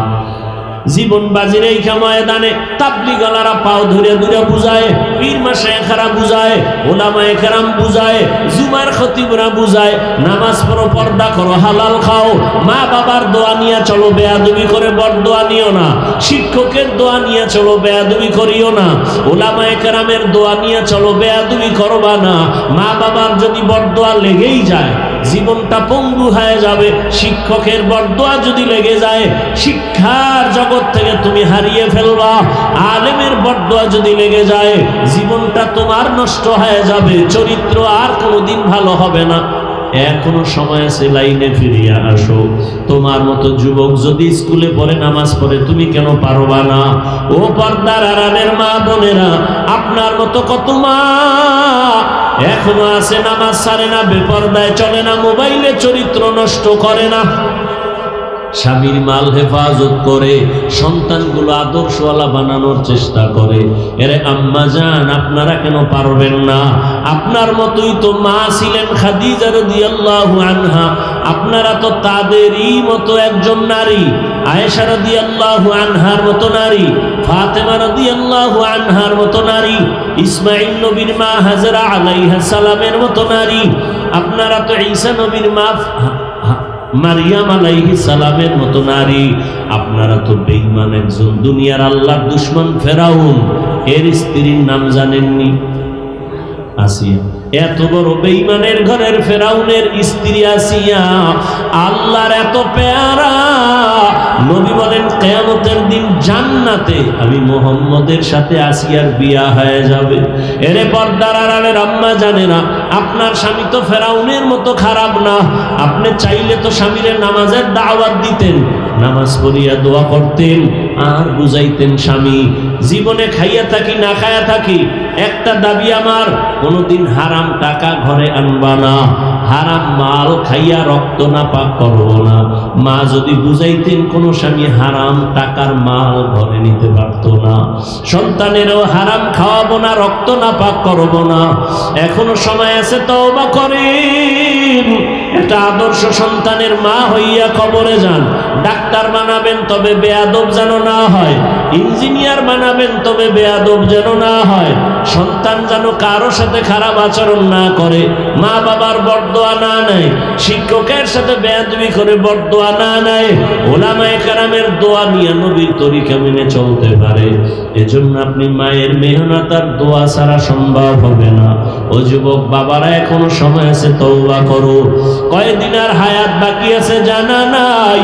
জীবন বাজি রেখা ময়দানে তাবলীগওয়ালারা পাও ধরে ধরে বুঝায়, পীর মাশায়েখরা বুঝায়, ওলামায়ে কেরাম বুঝায়, জুমার খতিবরা বুঝায়, নামাজ পড়ো, পর্দা করো, হালাল খাও, মা বাবার দোয়া নিয়ে চলো, বেয়াদবি করে বরদোয়া নিও না, শিক্ষকের দোয়া নিয়ে চলো, বেয়াদবি করিও না, ওলামায়ে কেরামের দোয়া নিয়ে চলো, বেয়াদবি করবা না। মা বাবার যদি বরদোয়া লেগেই যায় জীবনটা পঙ্গু হয়ে যাবে, শিক্ষকের বরদোয়া যদি লেগে যায় শিক্ষার জগৎ থেকে তুমি হারিয়ে ফেলবা, আলেমের বরদোয়া যদি লেগে যায় জীবনটা তোমার নষ্ট হয়ে যাবে, চরিত্র আর কোনোদিন ভালো হবে না। এখনো সময় আছে, লাইনে ফিরিয়া আসো। তোমার মতো যুবক যদি স্কুলে পড়ে, নামাজ পড়ে, তুমি কেন পারবা না? ও পর্দার আড়ালের মা বোনেরা, আপনার মতো কত মা এখনো আছে, নামাজ ছাড়ে না, বেপরদায় চলে না, মোবাইলে চরিত্র নষ্ট করে না, স্বামীর মাল হেফাজত করে, সন্তানগুলো আদর্শওয়ালা বানানোর চেষ্টা করে। এরে আম্মা জান, আপনারা কেন পারবেন না? আপনার মতোই তো মা ছিলেন খাদিজা রাদিয়াল্লাহু আনহা, আপনারা তো তাদেরই মতো একজন নারী, আয়েশা রাদিয়াল্লাহু আনহার মতো নারী, ফাতেমা রাদিয়াল্লাহু আনহার মতো নারী, ইসমাঈল নবীর মা হাজরা আলাইহিস সালামের মতো নারী, আপনারা তো ঈসা নবীর মা মারিয়াম আলাইহিস সালামের মতো নারী, আপনারা তো বেঈমান একজন দুনিয়ার আল্লাহর দুশমন ফেরাউন, এর স্ত্রীর নাম জানেননি? আসিয়া। এত বড় বেঈমানের ঘরের ফেরাউনের স্ত্রী আসিয়া আল্লাহর এত পেয়ারা, নবী বলেন কিয়ামতের দিন জান্নাতে আমি মুহাম্মদের সাথে আসিয়ার বিয়া হয়ে যাবে। এরে পর্দার আড়ালের আম্মা জানেনা, আপনার স্বামী তো ফেরাউনের মতো খারাপ না, আপনি চাইলে তো স্বামীরে নামাজের দাওয়াত দিতেন, নামাজ পড়িয়া দোয়া করতেন, আর বুঝাইতেন স্বামী জীবনে খাইয়া থাকি না খাইয়া থাকি একটা দাবি আমার, কোনোদিন হারাম টাকা ঘরে আনবা না, হারাম মাল খাইয়া রক্ত নাপাক করব না। মা যদি বুঝাইতেন কোন স্বামী হারাম টাকার মাল ঘরে নিতে পারতো না। সন্তানেরও হারাম খাওয়াবো না, রক্ত নাপাক করব না। এখনো সময় আছে, তওবা করেন। একটা আদর্শ সন্তানের মা হইয়া কবরে যান। ডাক্তার বানাবেন, তবে বেয়াদব যেন না হয়। ইঞ্জিনিয়ার বানাবেন, তবে বেয়াদব যেন না হয়। সন্তান যেন কারো সাথে খারাপ আচরণ না করে, মা বাবার বরদোয়া না নেয়, শিক্ষকের সাথে বেয়াদবি করে বরদোয়া না নেয়, ওলামায়ে কেরামের দোয়া নিয়ে নবীর তরিকা মেনে চলতে পারে। এজন্য আপনি মায়ের মেহনত আর দোয়া ছাড়া সম্ভব হবে না। ও যুবক বাবারা, এখনো সময় আছে, তওবা করো। কয়দিন আর হায়াত বাকি আছে জানা নাই।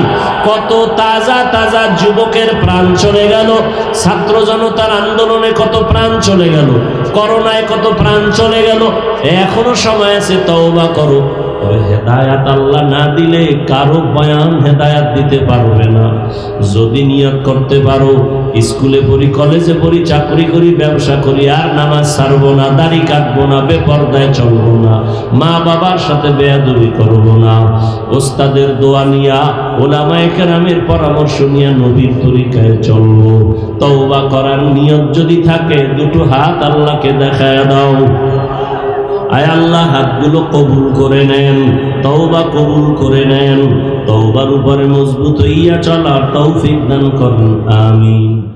কত তাজা তাজা যুবকের প্রাণ চলে গেল, ছাত্র জনতার আন্দোলনে কত প্রাণ চলে গেল, করোনায় কত প্রাণ চলে গেল। এখনো সময় আছে, তওবা করো। হেদায়াত আল্লাহ না দিলে কারো বয়ান হেদায়াত দিতে পারবে না। যদি নিয়ত করতে পারো, স্কুলে পড়ি, কলেজে পড়ি, চাকরি করি, ব্যবসা করি, আর নামাজ ছাড়বো না, দাড়ি কাটবো না, বেপরদায় চলবো না, মা বাবার সাথে বেয়াদবি করবো না, ওস্তাদের দোয়া নিয়া, ওলামায়ে কেরামের পরামর্শ নিয়ে নবীর তরিকায় চলবো। তওবা করার নিয়ত যদি থাকে, দুটো হাত আল্লাহকে দেখায় দাও। আয় আল্লাহ, হাতগুলো কবুল করে নেন, তওবা কবুল করে নেন। তওবার উপরে মজবুত হইয়া চলার তৌফিক দান করুন, আমিন।